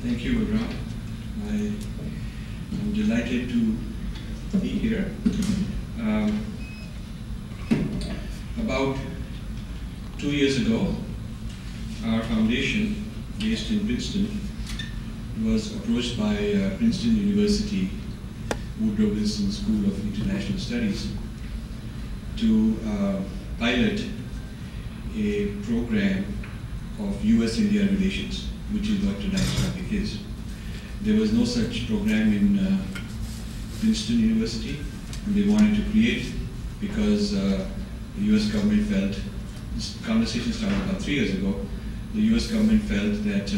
Thank you, Rahul. I'm delighted to be here. About 2 years ago, our foundation, based in Princeton, was approached by Princeton University, Woodrow Wilson School of International Studies, to pilot a program of US-India relations, which is what tonight's topic is. There was no such program in Princeton University, and they wanted to create because the US government felt, this conversation started about 3 years ago, the US government felt that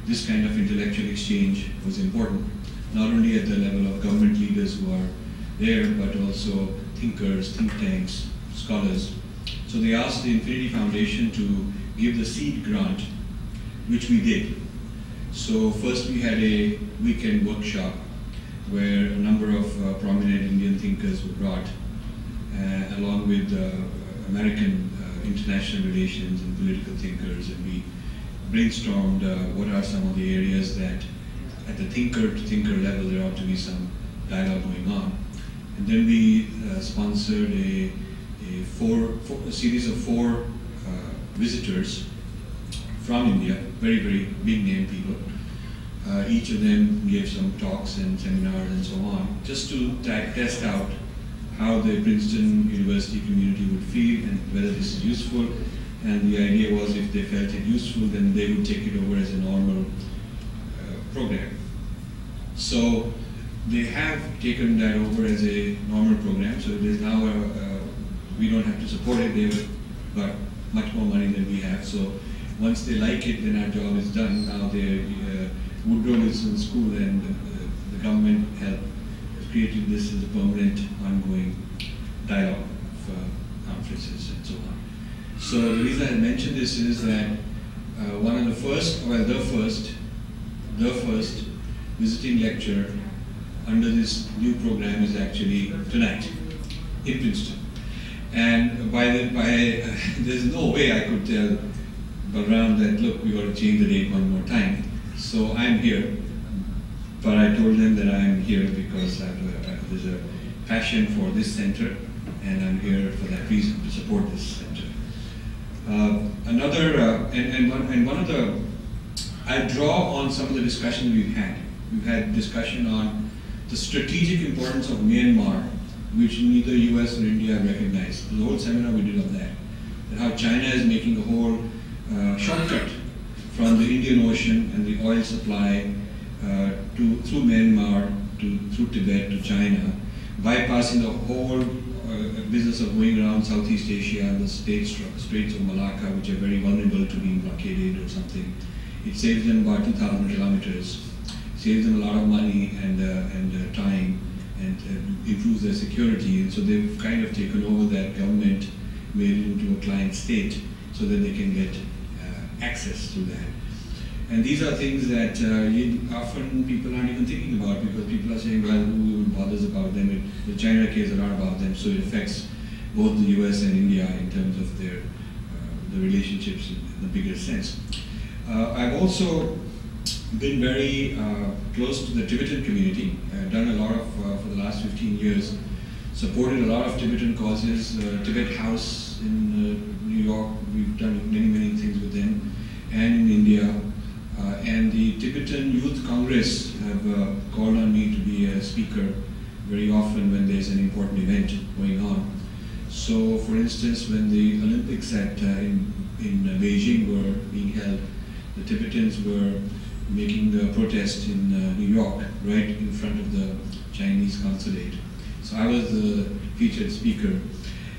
this kind of intellectual exchange was important, not only at the level of government leaders who are there, but also thinkers, think tanks, scholars. So they asked the Infinity Foundation to give the seed grant, which we did. So first we had a weekend workshop where a number of prominent Indian thinkers were brought, along with American international relations and political thinkers, and we brainstormed what are some of the areas that at the thinker-to-thinker level there ought to be some dialogue going on. And then we sponsored a series of four visitors from India, very, very big name people. Each of them gave some talks and seminars and so on, just to test out how the Princeton University community would feel and whether this is useful. And the idea was if they felt it useful, then they would take it over as a normal program. So they have taken that over as a normal program, so it is now, we don't have to support it, they've got much more money than we have. So once they like it, then our job is done. Now the Woodrow Wilson School and the government have created this as a permanent, ongoing dialogue for conferences and so on. So the reason I mention this is that one of the first, well, the first visiting lecture under this new program is actually tonight in Princeton. And there's no way I could tell Balram that, look, we got to change the date one more time. So I'm here, but I told them that I'm here because there's a passion for this center, and I'm here for that reason, to support this center. I draw on some of the discussion we've had. We've had discussion on the strategic importance of Myanmar, which neither US or India have recognized. The whole seminar we did on that. And how China is making a whole shortcut from the Indian Ocean and the oil supply through Myanmar, through Tibet to China, bypassing the whole business of going around Southeast Asia and the Straits of Malacca, which are very vulnerable to being blockaded or something. It saves them about 2,000 kilometers, saves them a lot of money and time, and improves their security. And so they've kind of taken over that government, made it into a client state so that they can get access to that. And these are things that often people aren't even thinking about, because people are saying, well, who even bothers about them? The China cares a lot about them, so it affects both the US and India in terms of their the relationships in the bigger sense. I've also been very close to the Tibetan community. I've done a lot of, for the last 15 years, supported a lot of Tibetan causes, Tibet House in New York, we've done many, many things with them, and in India. And the Tibetan Youth Congress have called on me to be a speaker very often when there's an important event going on. So, for instance, when the Olympics in Beijing were being held, the Tibetans were making a protest in New York, right in front of the Chinese consulate. So I was the featured speaker.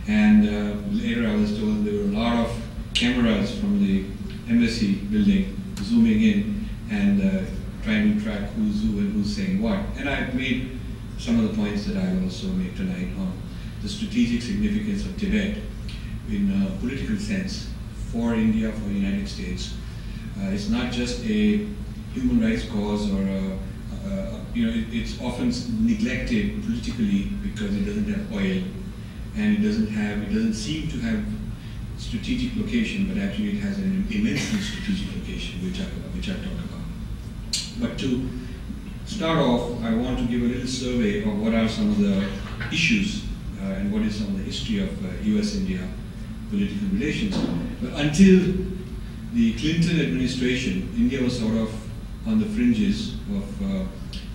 And later I was told there were a lot of cameras from the embassy building zooming in and trying to track who's who and who's saying what. And I've made some of the points that I'll also make tonight on the strategic significance of Tibet in a political sense for India, for the United States. It's not just a human rights cause or it's often neglected politically because it doesn't have oil and it doesn't seem to have strategic location, but actually it has an immensely strategic location, which I talk about. But to start off, I want to give a little survey of what are some of the issues and what is some of the history of US-India political relations. But until the Clinton administration, India was sort of on the fringes of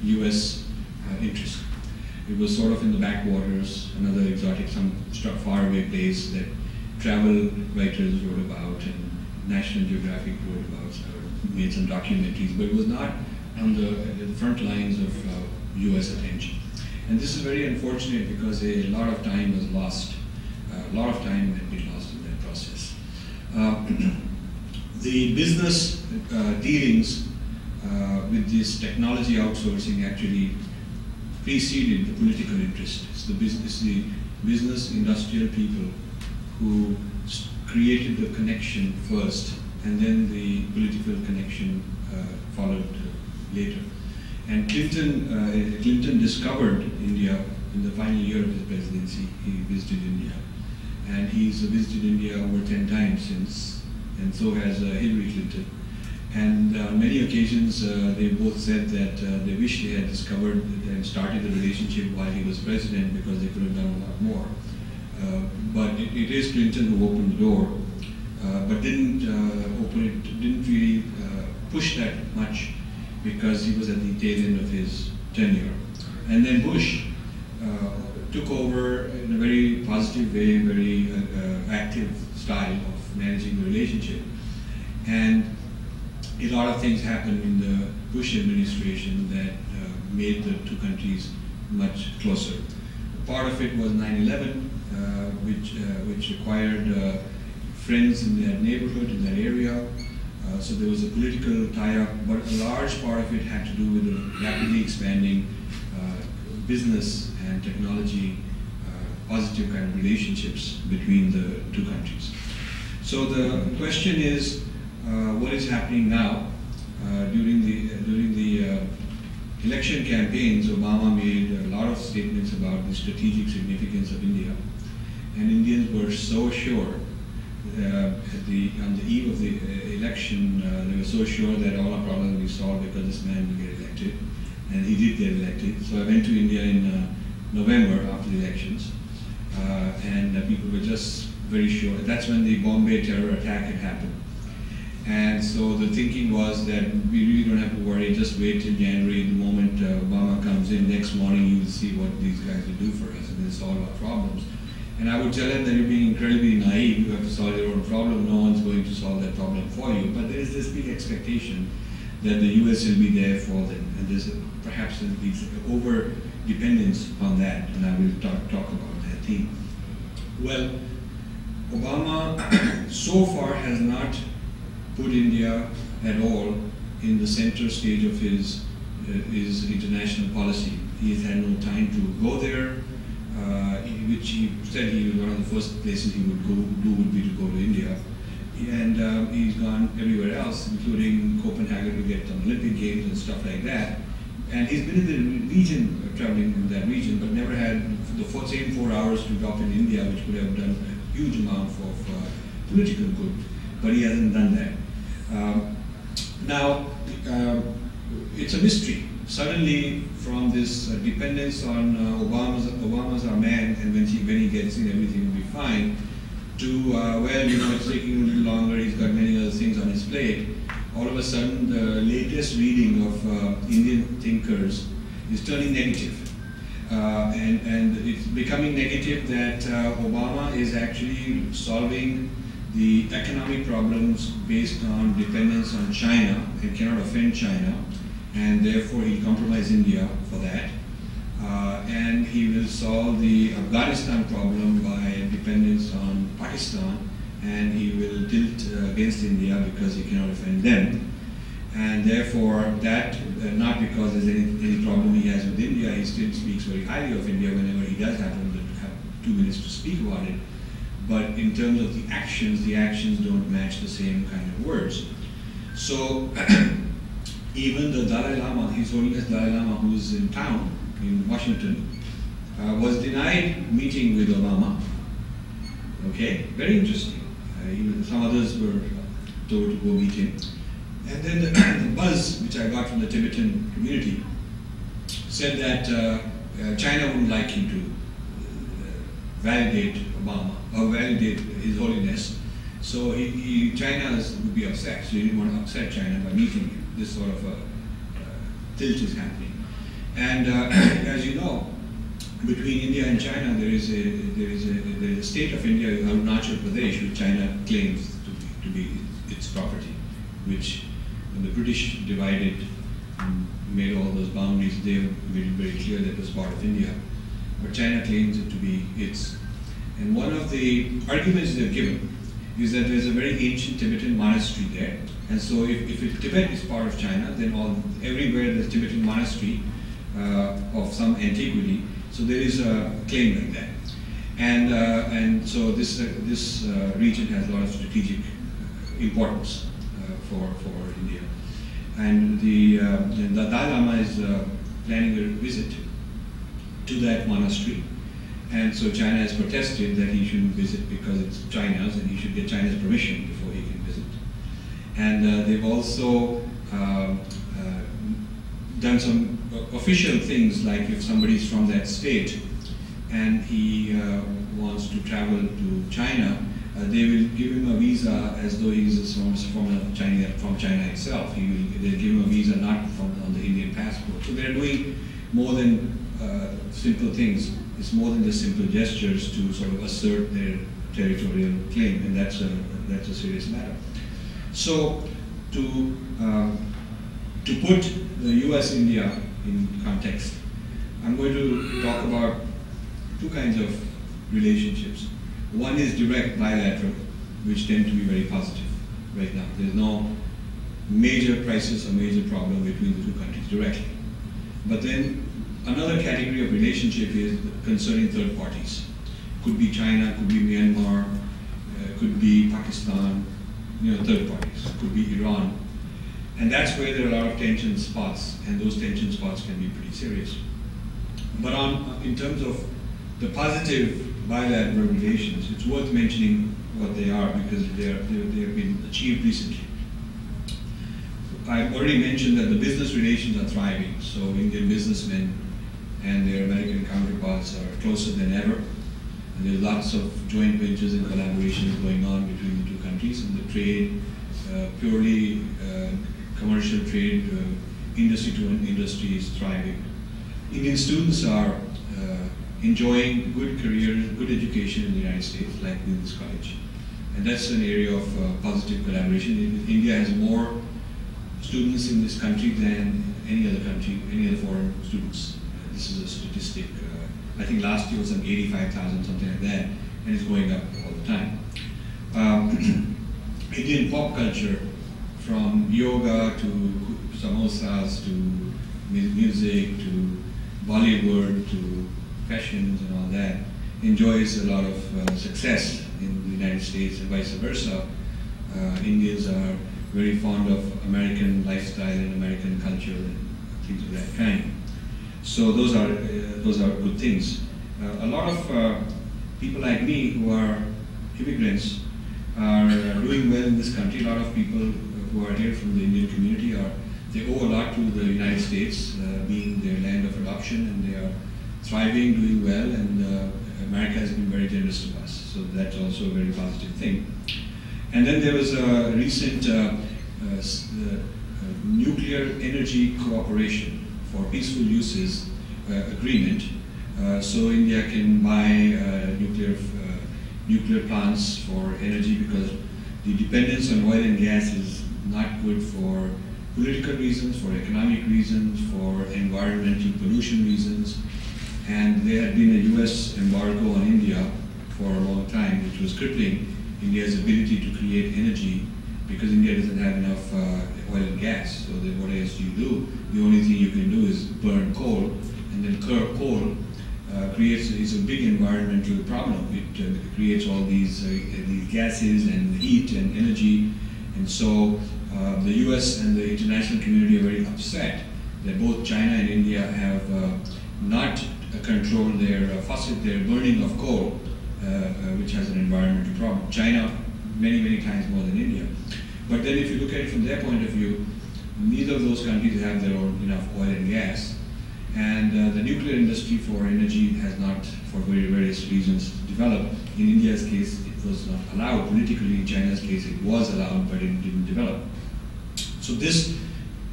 US interest. It was sort of in the backwaters, another exotic, some faraway place that travel writers wrote about and National Geographic wrote about, or made some documentaries, but it was not on the front lines of US attention. And this is very unfortunate because a lot of time was lost. A lot of time had been lost in that process. The business dealings with this technology outsourcing actually preceded the political interest. It's the business industrial people who created the connection first, and then the political connection followed later. And Clinton discovered India in the final year of his presidency. He visited India, and he's visited India over 10 times since, and so has Hillary Clinton. And on many occasions, they both said that they wish they had discovered and started the relationship while he was president, because they could have done a lot more. But it is Clinton who opened the door, but didn't really push that much, because he was at the tail end of his tenure. And then Bush took over in a very positive way, very active style of managing the relationship. And a lot of things happened in the Bush administration that made the two countries much closer. Part of it was 9/11, which required friends in that neighborhood, in that area. So there was a political tie-up, but a large part of it had to do with the rapidly expanding business and technology, positive kind of relationships between the two countries. So the question is, what is happening now? During the election campaigns, Obama made a lot of statements about the strategic significance of India, and Indians were so sure on the eve of the election. They were so sure that all our problems will be solved because this man will get elected, and he did get elected. So I went to India in November after the elections, and people were just very sure. That's when the Bombay terror attack had happened. And so the thinking was that we really don't have to worry, just wait till January. The moment Obama comes in, next morning you will see what these guys will do for us, and they'll solve our problems. And I would tell them that you're being incredibly naive, you have to solve your own problem, no one's going to solve that problem for you. But there is this big expectation that the US will be there for them, and there's perhaps this over-dependence on that, and I will talk about that theme. Well, Obama so far has not put India at all in the center stage of his international policy. He has had no time to go there, which he said one of the first places he would would be to go to India. And he's gone everywhere else, including Copenhagen to get some Olympic Games and stuff like that. And he's been in the region, traveling in that region, but never had the same 4 hours to drop in India, which could have done a huge amount of political good. But he hasn't done that. Now, it's a mystery. Suddenly, from this dependence on Obama's our man, and when he gets in, everything will be fine, to, well, you know, it's taking a little longer, he's got many other things on his plate. All of a sudden, the latest reading of Indian thinkers is turning negative. And it's becoming negative that Obama is actually solving the economic problems based on dependence on China and cannot offend China, and therefore he'll compromise India for that. And he will solve the Afghanistan problem by dependence on Pakistan, and he will tilt against India because he cannot offend them. And therefore that, not because there's any problem he has with India, he still speaks very highly of India whenever he does happen to have 2 minutes to speak about it. But in terms of the actions don't match the same kind of words. So even the Dalai Lama, His Holiness Dalai Lama, who's in town in Washington, was denied meeting with Obama. Okay, very interesting. Even some others were told to go meet him. And then the buzz which I got from the Tibetan community said that China wouldn't like him to validate Obama or validate His Holiness. So China would be upset. So he didn't want to upset China by meeting him. This sort of a tilt is happening. And as you know, between India and China, there is a state of India, Arunachal Pradesh, which China claims to be its property, which when the British divided and made all those boundaries, they made it very clear that it was part of India. But China claims it to be its. And one of the arguments they've given is that there's a very ancient Tibetan monastery there. And so if Tibet is part of China, then everywhere there's Tibetan monastery of some antiquity. So there is a claim like that. And so this region has a lot of strategic importance for India. And the Dalai Lama is planning a visit to that monastery. And so China has protested that he shouldn't visit because it's China's and he should get China's permission before he can visit. And they've also done some official things, like if somebody's from that state and he wants to travel to China, they will give him a visa as though he's from China itself. They'll give him a visa not on the Indian passport. So they're doing more than simple things. It's more than just simple gestures to sort of assert their territorial claim, and that's a serious matter. So to put the U.S.-India in context, I'm going to talk about two kinds of relationships. One is direct bilateral, which tend to be very positive right now. There's no major crisis or major problem between the two countries directly. But then another category of relationship is concerning third parties. Could be China, could be Myanmar, could be Pakistan, third parties. Could be Iran. And that's where there are a lot of tension spots, and those tension spots can be pretty serious. But in terms of the positive bilateral relations, it's worth mentioning what they are because they have been achieved recently. I've already mentioned that the business relations are thriving, so Indian businessmen and their American counterparts are closer than ever. And there's lots of joint ventures and collaborations going on between the two countries, and the trade, purely commercial trade, industry to industry is thriving. Indian students are enjoying good careers, good education in the United States, like in this college. And that's an area of positive collaboration. India has more students in this country than any other country, any other foreign students. This is a statistic. I think last year was some 85,000, something like that, and it's going up all the time. Indian pop culture, from yoga to samosas to music to Bollywood to fashions and all that, enjoys a lot of success in the United States and vice versa. Indians are very fond of American lifestyle and American culture and things of that kind. So those are good things. A lot of people like me who are immigrants are doing well in this country. A lot of people who are here from the Indian community they owe a lot to the United States, being their land of adoption, and they are thriving, doing well, and America has been very generous to us. So that's also a very positive thing. And then there was a recent nuclear energy cooperation for peaceful uses agreement. So India can buy nuclear plants for energy because the dependence on oil and gas is not good for political reasons, for economic reasons, for environmental pollution reasons. And there had been a US embargo on India for a long time, which was crippling India's ability to create energy because India doesn't have enough oil and gas. So then what else do you do? The only thing you can do is burn coal, and then coal is a big environmental problem. It creates all these gases and heat and energy, and so the US and the international community are very upset that both China and India have not controlled their burning of coal, which has an environmental problem. China many times more than India. But then if you look at it from their point of view, neither of those countries have their own enough oil and gas. And the nuclear industry for energy has not, for various reasons, developed. In India's case, it was not allowed. Politically, in China's case, it was allowed, but it didn't develop. So this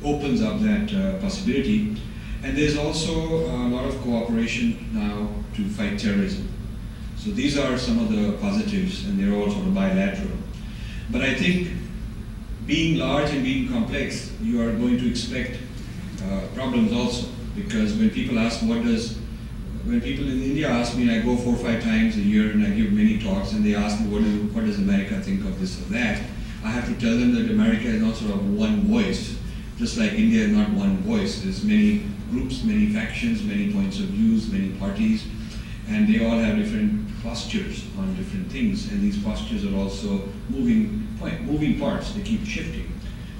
opens up that possibility. And there's also a lot of cooperation now to fight terrorism. So these are some of the positives, and they're all sort of bilateral. But I think being large and being complex, you are going to expect problems also. Because when people ask when people in India ask me, and I go 4 or 5 times a year and I give many talks, and they ask me, what does America think of this or that? I have to tell them that America is not sort of one voice, just like India is not one voice. There's many groups, many factions, many points of views, many parties, and they all have different postures on different things, and these postures are also moving parts, they keep shifting.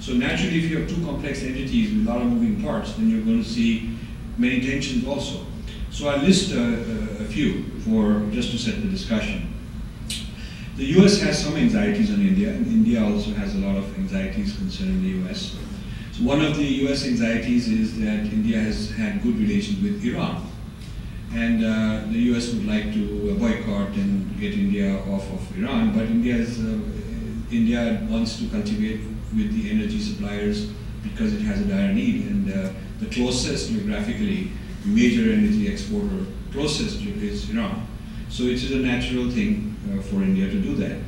So naturally, if you have 2 complex entities with a lot of moving parts, then you're going to see many tensions also. So I'll list a few just to set the discussion. The US has some anxieties on India, and India also has a lot of anxieties concerning the US. So one of the US anxieties is that India has had good relations with Iran. And the US would like to boycott and get India off of Iran, but India wants to cultivate with the energy suppliers because it has a dire need, and the closest geographically major energy exporter closest is Iran. So it is a natural thing for India to do that.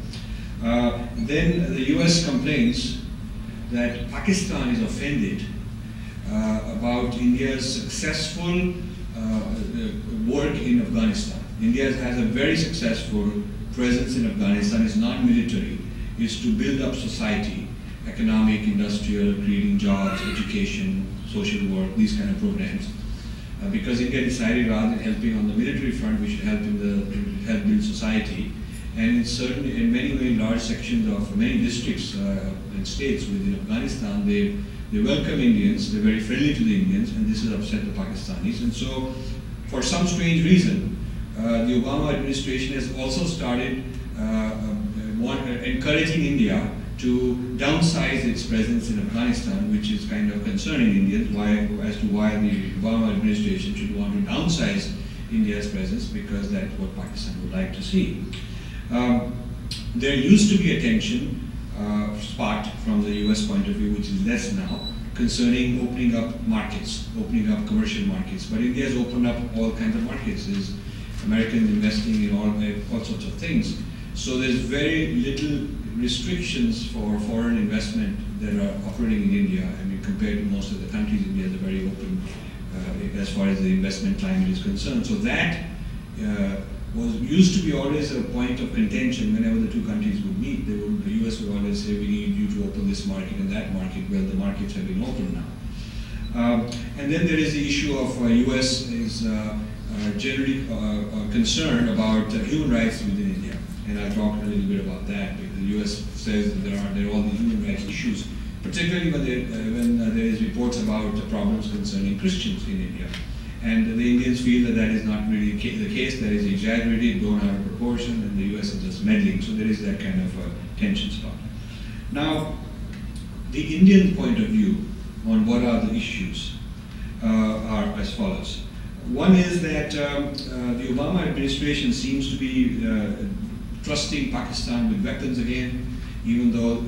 Then the US complains that Pakistan is offended about India's successful work in Afghanistan. India has a very successful presence in Afghanistan. It's non-military. It's to build up society, economic, industrial, creating jobs, education, social work, these kind of programs. Because India decided rather than helping on the military front, we should help help build society. And in many large sections of many districts and states within Afghanistan, they welcome Indians, they're very friendly to the Indians, and this has upset the Pakistanis. And so, for some strange reason, the Obama administration has also started encouraging India to downsize its presence in Afghanistan, which is kind of concerning Indians as to why the Obama administration should want to downsize India's presence, because that's what Pakistan would like to see. There used to be a tension spot from the US point of view, which is less now, concerning opening up markets, opening up commercial markets. But India has opened up all kinds of markets. There's Americans investing in all sorts of things. So there's very little restrictions for foreign investment that are operating in India. I mean, compared to most of the countries, India is very open as far as the investment climate is concerned. So that used to be always a point of contention whenever the 2 countries would meet. The US would always say, we need you to open this market and that market. Well, the markets have been opened now. And then there is the issue of US is generally concerned about human rights within India. And I'll talk a little bit about that, because the US says that there are all these human rights issues, particularly when there is reports about problems concerning Christians in India. And the Indians feel that that is not really the case, that is exaggerated, blown out of proportion, and the US is just meddling. So there is that kind of tension spot. Now, the Indian point of view on what are the issues are as follows. One is that the Obama administration seems to be trusting Pakistan with weapons again, even though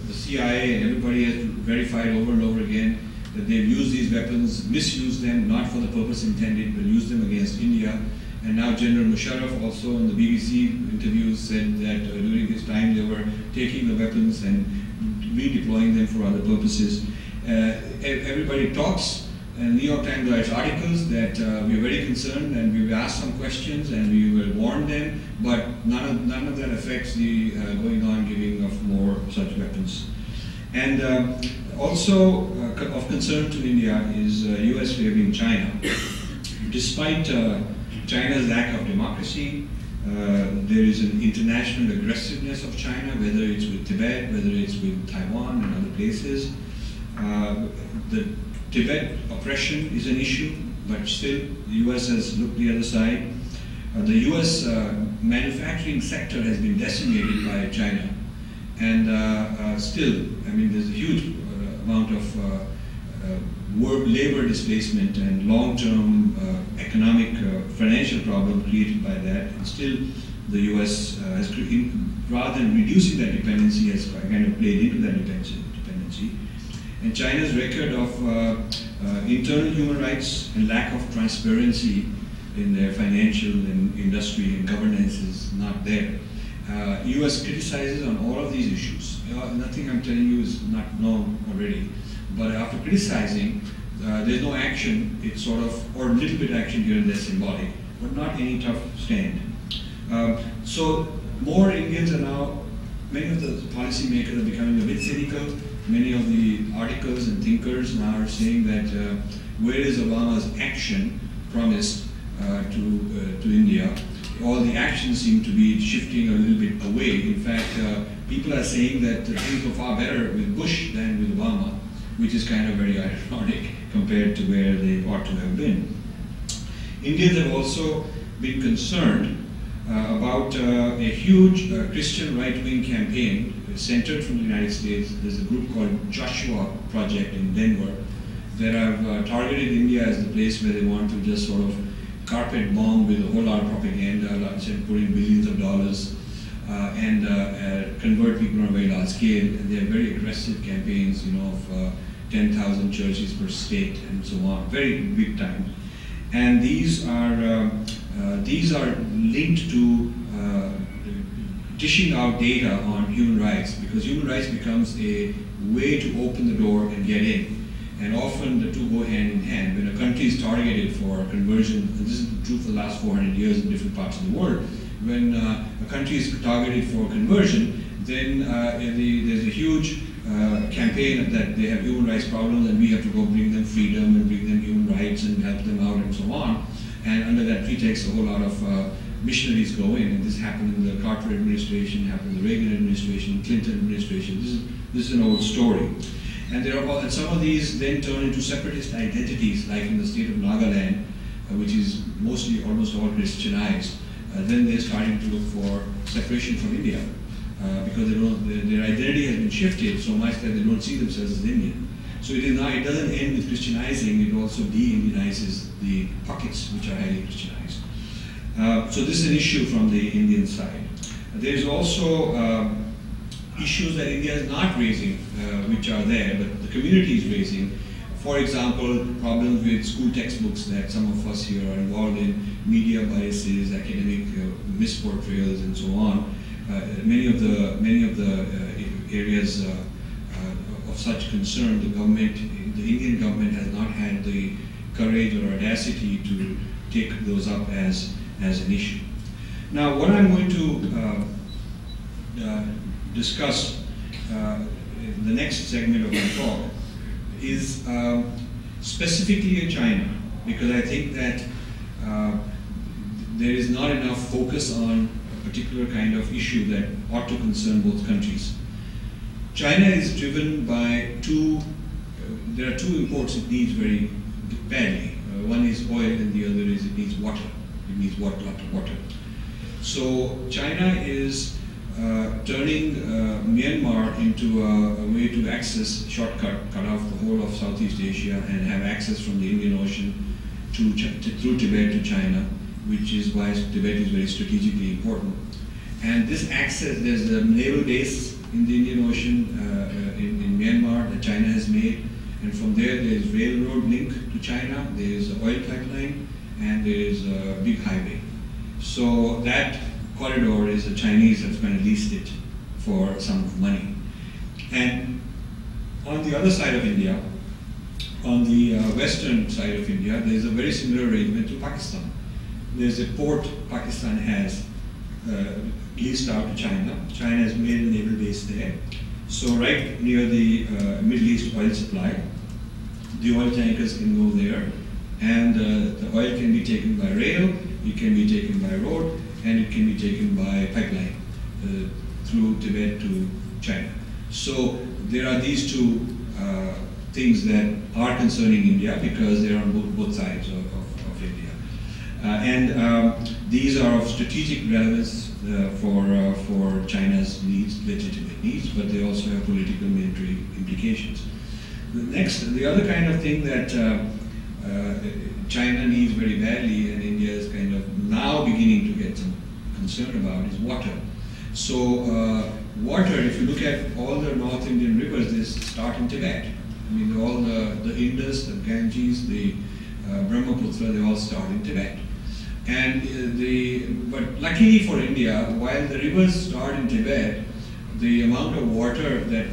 the CIA and everybody has verified over and over again that they've used these weapons, misused them, not for the purpose intended, but used them against India. And now General Musharraf also in the BBC interviews said that during his time they were taking the weapons and redeploying them for other purposes. Everybody talks, and New York Times writes articles that we are very concerned, and we've asked some questions and we will warn them, but none of that affects the going on giving of more such weapons. And also of concern to India is US favoring China. Despite China's lack of democracy, there is an international aggressiveness of China, whether it's with Tibet, whether it's with Taiwan and other places. The Tibet oppression is an issue, but still the US has looked the other side. The US manufacturing sector has been decimated by China, And still, I mean, there's a huge amount of labor displacement and long-term economic, financial problem created by that. And still, the US has, rather than reducing that dependency, has kind of played into that dependency. And China's record of internal human rights and lack of transparency in their financial and industry and governance is not there. US criticizes on all of these issues. Nothing I'm telling you is not known already. But after criticizing, there's no action. It's sort of, or a little bit action here and there symbolic, but not any tough stand. So more Indians are now, many of the policymakers are becoming a bit cynical. Many of the articles and thinkers now are saying that where is Obama's action promised to India? All the actions seem to be shifting a little bit away. In fact, people are saying that things were far better with Bush than with Obama, which is kind of very ironic compared to where they ought to have been. Indians have also been concerned about a huge Christian right-wing campaign centered from the United States. There's a group called Joshua Project in Denver that have targeted India as the place where they want to just sort of carpet bomb with a whole lot of propaganda, put in billions of dollars, and convert people on a very large scale. And they have very aggressive campaigns, you know, of 10,000 churches per state and so on, very big time. And these are linked to dishing out data on human rights, because human rights becomes a way to open the door and get in. And often the two go hand in hand. When a country is targeted for conversion, and this is true for the last 400 years in different parts of the world, when a country is targeted for conversion, then there's a huge campaign that they have human rights problems and we have to go bring them freedom and bring them human rights and help them out and so on. And under that pretext, a whole lot of missionaries go in, and this happened in the Carter administration, happened in the Reagan administration, Clinton administration. This is an old story. And there are some of these then turn into separatist identities, like in the state of Nagaland, which is mostly almost all Christianized. Then they're starting to look for separation from India because their identity has been shifted so much that they don't see themselves as Indian. So it doesn't end with Christianizing; it also de-Indianizes the pockets which are highly Christianized. So this is an issue from the Indian side. There's also issues that India is not raising, which are there, but the community is raising. For example, problems with school textbooks that some of us here are involved in, media biases, academic misportrayals, and so on. Many of the areas of such concern, the Indian government has not had the courage or audacity to take those up as an issue. Now, what I'm going to discuss in the next segment of my talk is specifically in China, because I think that there is not enough focus on a particular kind of issue that ought to concern both countries. China is driven by there are two imports it needs very badly. One is oil and the other is it needs water. It needs lot of water. So China is turning Myanmar into a way to access, cut off the whole of Southeast Asia and have access from the Indian Ocean through Tibet to China, which is why Tibet is very strategically important. And this access, there's a naval base in the Indian Ocean in Myanmar that China has made, and from there is railroad link to China, there is an oil pipeline, and there is a big highway. So that corridor is the Chinese have kind of leased it for some money. And on the other side of India, on the western side of India, there's a very similar arrangement to Pakistan. There's a port Pakistan has leased out to China. China has made a naval base there. So right near the Middle East oil supply, the oil tankers can go there, and the oil can be taken by rail, it can be taken by road, and it can be taken by pipeline through Tibet to China. So there are these two things that are concerning India because they're on both sides of India. And these are of strategic relevance for China's needs, legitimate needs, but they also have political military implications. The other kind of thing that China needs very badly, and India is kind of now beginning to get some concern about, is water. So water, if you look at all the North Indian rivers, they start in Tibet. I mean, all the Indus, the Ganges, the Brahmaputra, they all start in Tibet. And but luckily for India, while the rivers start in Tibet, the amount of water that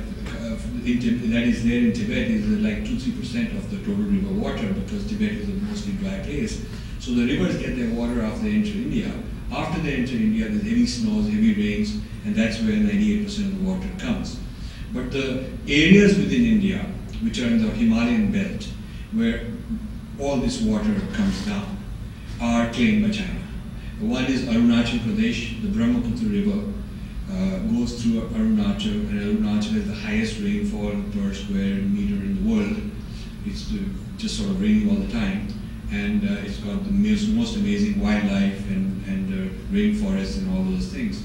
is there in Tibet is like 2-3% of the total river water, because Tibet is a mostly dry place. So the rivers get their water after they enter India. After they enter India, there's heavy snows, heavy rains, and that's where 98% of the water comes. But the areas within India, which are in the Himalayan belt, where all this water comes down, are claimed by China. One is Arunachal Pradesh. The Brahmaputra River goes through Arunachal, and Arunachal has the highest rainfall per square meter in the world. It's just sort of raining all the time, and it's got the most amazing wildlife and rainforests and all those things.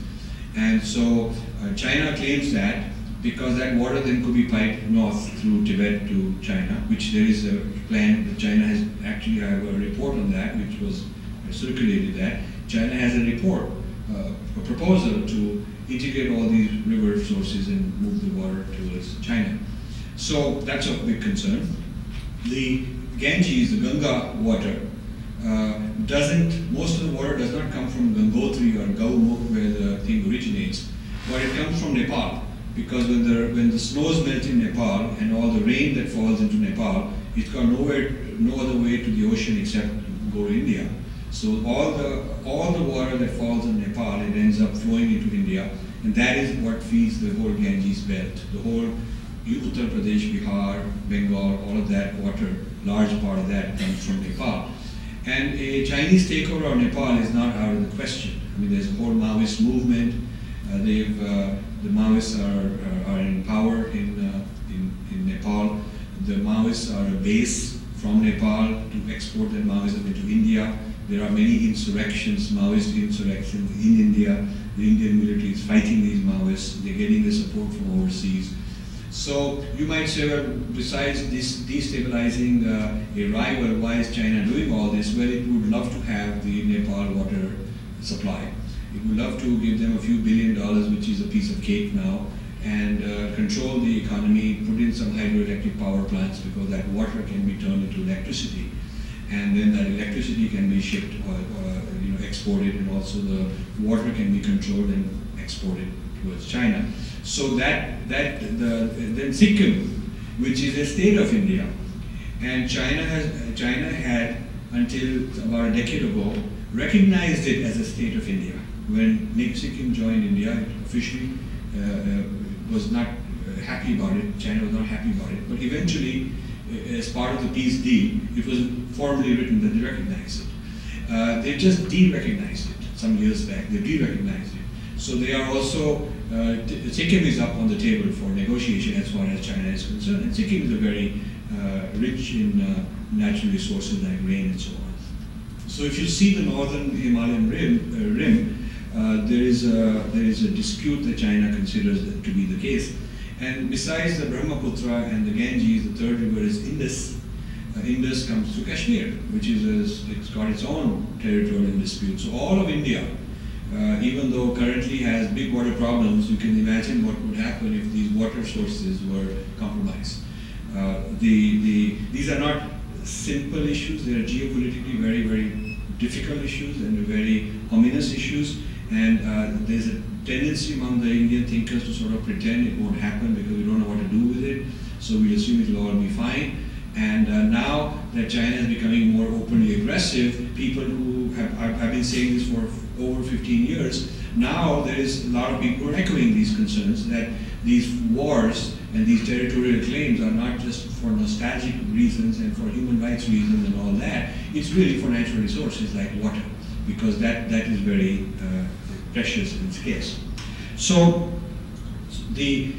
And so China claims that, because that water then could be piped north through Tibet to China, which there is a plan that China has actually have a report on that, which was circulated that. China has a report, a proposal to integrate all these river sources and move the water towards China. So that's a big concern. The Ganges, the Ganga water, most of the water does not come from Gangotri or Gaumukh, where the thing originates, but it comes from Nepal. Because when the snows melt in Nepal and all the rain that falls into Nepal, it's got no other way to the ocean except go to India. So all the water that falls in Nepal, it ends up flowing into India, and that is what feeds the whole Ganges belt. The whole Uttar Pradesh, Bihar, Bengal, all of that water, large part of that comes from Nepal. And a Chinese takeover of Nepal is not out of the question. I mean, there's a whole Maoist movement. The Maoists are in power in Nepal. The Maoists are a base from Nepal to export their Maoism into India. There are many insurrections, Maoist insurrections in India. The Indian military is fighting these Maoists. They're getting the support from overseas. So you might say, well, besides this destabilizing a rival, why is China doing all this? Well, it would love to have the Nepal water supply. It would love to give them a few $1 billion, which is a piece of cake now, and control the economy, put in some hydroelectric power plants, because that water can be turned into electricity. And then that electricity can be shipped or exported, and also the water can be controlled and exported towards China. So then Sikkim, which is a state of India, and China had until about a decade ago recognized it as a state of India. When Sikkim joined India, it officially was not happy about it. China was not happy about it, but eventually, as part of the peace deal, it was formally written that they recognized it. They just de-recognized it some years back. They de-recognized it. So they are also, Sikkim is up on the table for negotiation as far as China is concerned. And Sikkim is a very rich in natural resources like rain and so on. So if you see the northern Himalayan rim, there is a dispute that China considers to be the case. And besides the Brahmaputra and the Ganges, the third river is Indus. Indus comes to Kashmir, which it's got its own territorial dispute. So all of India, even though currently has big water problems, you can imagine what would happen if these water sources were compromised. These are not simple issues. They are geopolitically very, very difficult issues and very ominous issues. And there's a tendency among the Indian thinkers to sort of pretend it won't happen because we don't know what to do with it. So we assume it'll all be fine. And now that China is becoming more openly aggressive, people who have been saying this for over 15 years, now there is a lot of people who are echoing these concerns that these wars and these territorial claims are not just for nostalgic reasons and for human rights reasons and all that. It's really for natural resources like water, because that is very precious and scarce. So the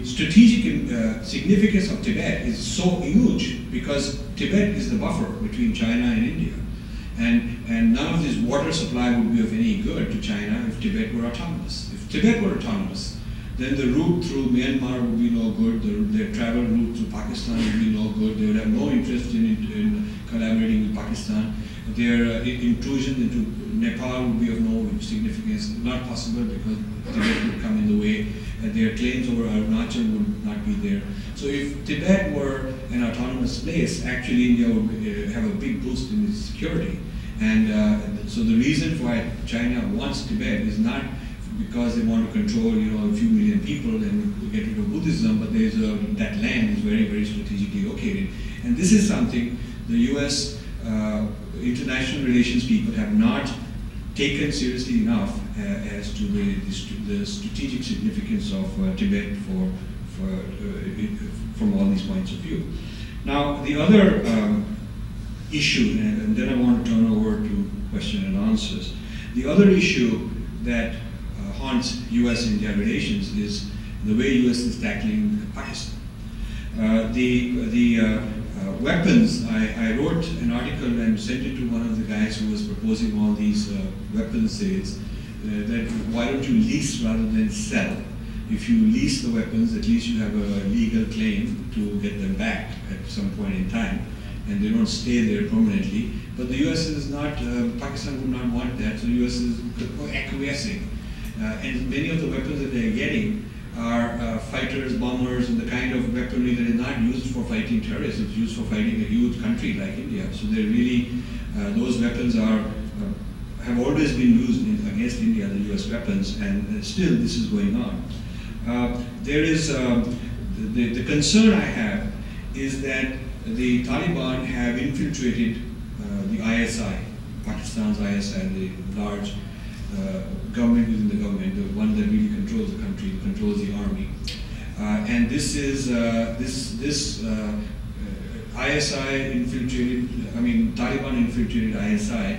strategic significance of Tibet is so huge because Tibet is the buffer between China and India. And none of this water supply would be of any good to China if Tibet were autonomous. If Tibet were autonomous, then the route through Myanmar would be no good, their travel route through Pakistan would be no good, they would have no interest in collaborating with Pakistan. Their intrusion into Nepal would be of no significance, not possible because Tibet would come in the way, their claims over Arunachal would not be there. So if Tibet were an autonomous place, actually India would have a big boost in its security. And so the reason why China wants Tibet is not because they want to control, a few million people and get rid of Buddhism, but that land is very, very strategically located. And this is something the US international relations people have not taken seriously enough as to the strategic significance of Tibet from all these points of view. Now, the other issue, and then I want to turn over to question and answers. The other issue that haunts US-India relations is the way US is tackling Pakistan. Weapons, I wrote an article and sent it to one of the guys who was proposing all these weapons sales, that why don't you lease rather than sell? If you lease the weapons, at least you have a legal claim to get them back at some point in time, and they don't stay there permanently. But the US is not, Pakistan would not want that, so the US is acquiescing. And many of the weapons that they're getting are fighters, bombers, and the kind of weaponry that is not used for fighting terrorists. It's used for fighting a huge country like India. So they're really, those weapons have always been used against India, the US weapons, and still this is going on. There is, the concern I have is that the Taliban have infiltrated the ISI, Pakistan's ISI, the large government within the government, the one that really controls the country, controls the army. And this is, ISI infiltrated, Taliban infiltrated ISI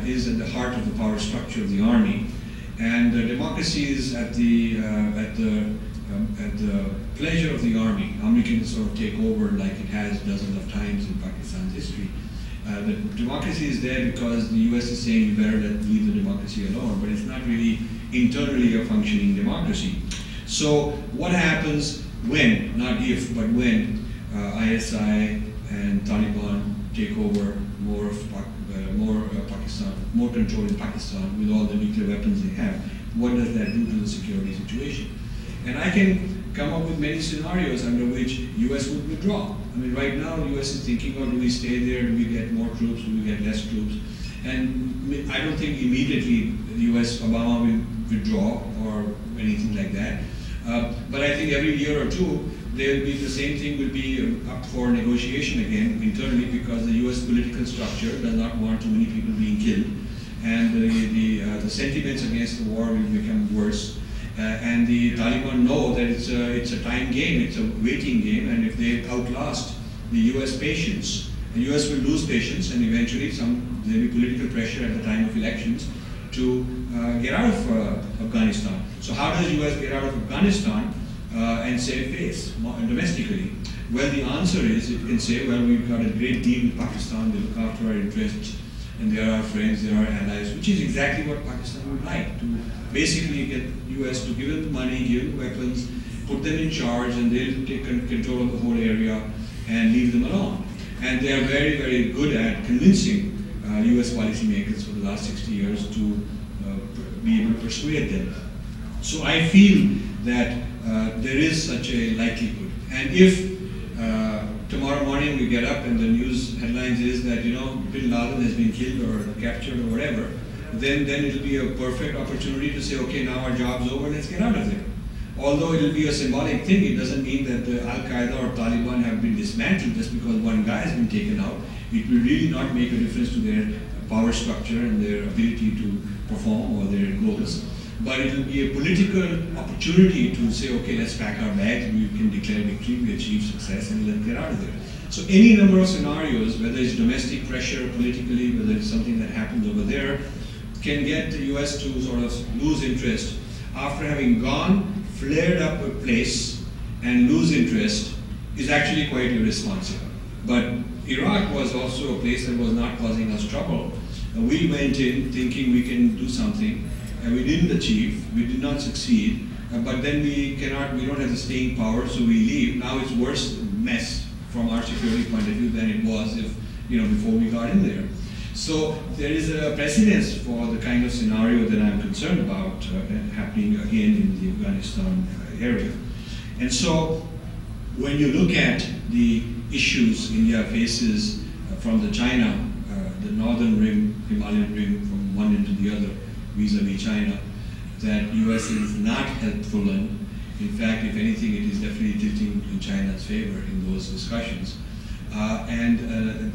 is at the heart of the power structure of the army. And democracy is at the pleasure of the army. Army can sort of take over like it has dozens of times in Pakistan's history. The democracy is there because the US is saying you better leave the democracy alone, but it's not really internally a functioning democracy. So what happens when, not if, but when ISI and Taliban take over more Pakistan, more control in Pakistan with all the nuclear weapons they have? What does that do to the security situation? And I can come up with many scenarios under which US would withdraw. Right now the US is thinking, oh, do we stay there? Do we get more troops? Do we get less troops? And I don't think immediately the US, Obama will withdraw or anything like that. But I think every year or two, the same thing will be up for negotiation again internally, because the US political structure does not want too many people being killed. And the sentiments against the war will become worse. And the Taliban know that it's a time game, it's a waiting game, and if they outlast the US patience, the US will lose patience, and eventually there will be political pressure at the time of elections to get out of Afghanistan. So how does US get out of Afghanistan and save face domestically? Well, the answer is it can say, well, we've got a great deal with Pakistan, they look after our interests, and they are our friends, they are our allies, which is exactly what Pakistan would like, to basically get US to give them money, give them weapons, put them in charge, and they'll take control of the whole area and leave them alone. And they are very, very good at convincing US policymakers for the last 60 years to be able to persuade them. So I feel that there is such a likelihood. And if tomorrow morning we get up and the news headlines is that, bin Laden has been killed or captured or whatever, then it'll be a perfect opportunity to say, okay, now our job's over, let's get out of there. Although it'll be a symbolic thing, it doesn't mean that Al-Qaeda or Taliban have been dismantled just because one guy has been taken out. It will really not make a difference to their power structure and their ability to perform or their goals. But it will be a political opportunity to say, okay, let's pack our bags, we can declare victory, we achieve success, and let's get out of there. So any number of scenarios, whether it's domestic pressure politically, whether it's something that happens over there, can get the US to sort of lose interest after having gone, flared up a place, and lose interest is actually quite irresponsible. But Iraq was also a place that was not causing us trouble. We went in thinking we can do something, and we didn't achieve, we did not succeed, but then we don't have the staying power, so we leave. Now it's worse mess from our security point of view than it was if, before we got in there. So there is a precedence for the kind of scenario that I'm concerned about happening again in the Afghanistan area. And so when you look at the issues India faces from the China, the northern rim, Himalayan rim, from one end to the other, vis-a-vis China, that US is not helpful in. In fact, if anything, it is definitely tilting in China's favor in those discussions. And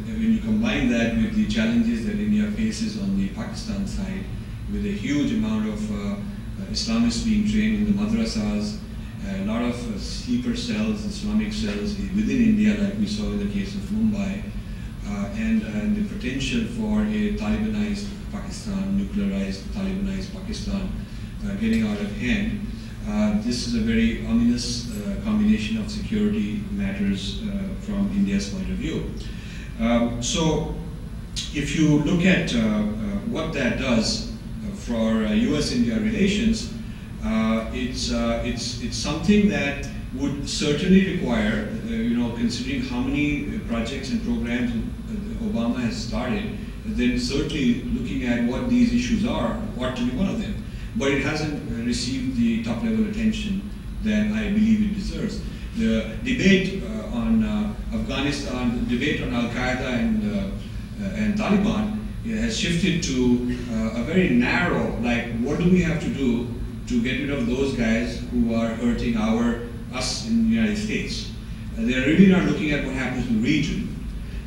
when you combine that with the challenges that India faces on the Pakistan side, with a huge amount of Islamists being trained in the madrasas, a lot of sleeper cells, Islamic cells within India, like we saw in the case of Mumbai, and the potential for a Talibanized Pakistan, nuclearized Talibanized Pakistan getting out of hand. This is a very ominous combination of security matters from India's point of view. So if you look at what that does for US-India relations, it's something that would certainly require, considering how many projects and programs Obama has started, then certainly looking at what these issues are, ought to be one of them. But it hasn't received the top-level attention that I believe it deserves. The debate on Afghanistan, the debate on Al-Qaeda and Taliban has shifted to a very narrow, like, what do we have to do to get rid of those guys who are hurting us in the United States? They're really not looking at what happens in the region.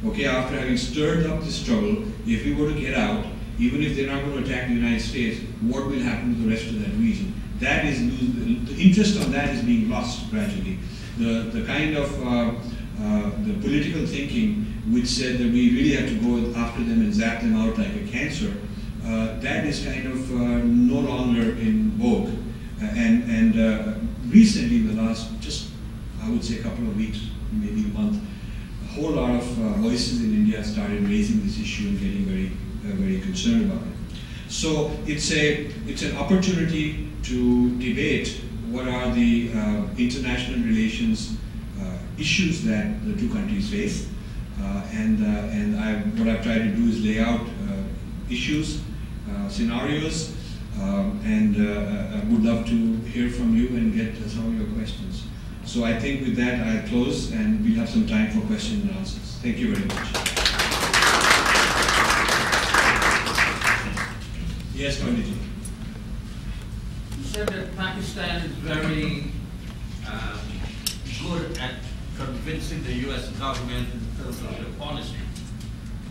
Okay, after having stirred up this trouble, if we were to get out, even if they're not going to attack the United States, what will happen to the rest of that region? That is, the interest on that is being lost gradually. The kind of the political thinking which said that we really have to go after them and zap them out like a cancer, that is kind of no longer in vogue. And recently, in the last, I would say a couple of weeks, maybe a month, a whole lot of voices in India started raising this issue and getting very concerned about it. So it's an opportunity to debate what are the international relations issues that the two countries face, what I've tried to do is lay out issues, scenarios, and I would love to hear from you and get some of your questions. So I think with that I'll close, and we'll have some time for questions and answers. Thank you very much. Yes, Gandhi. You said that Pakistan is very good at convincing the US government in terms of their policy.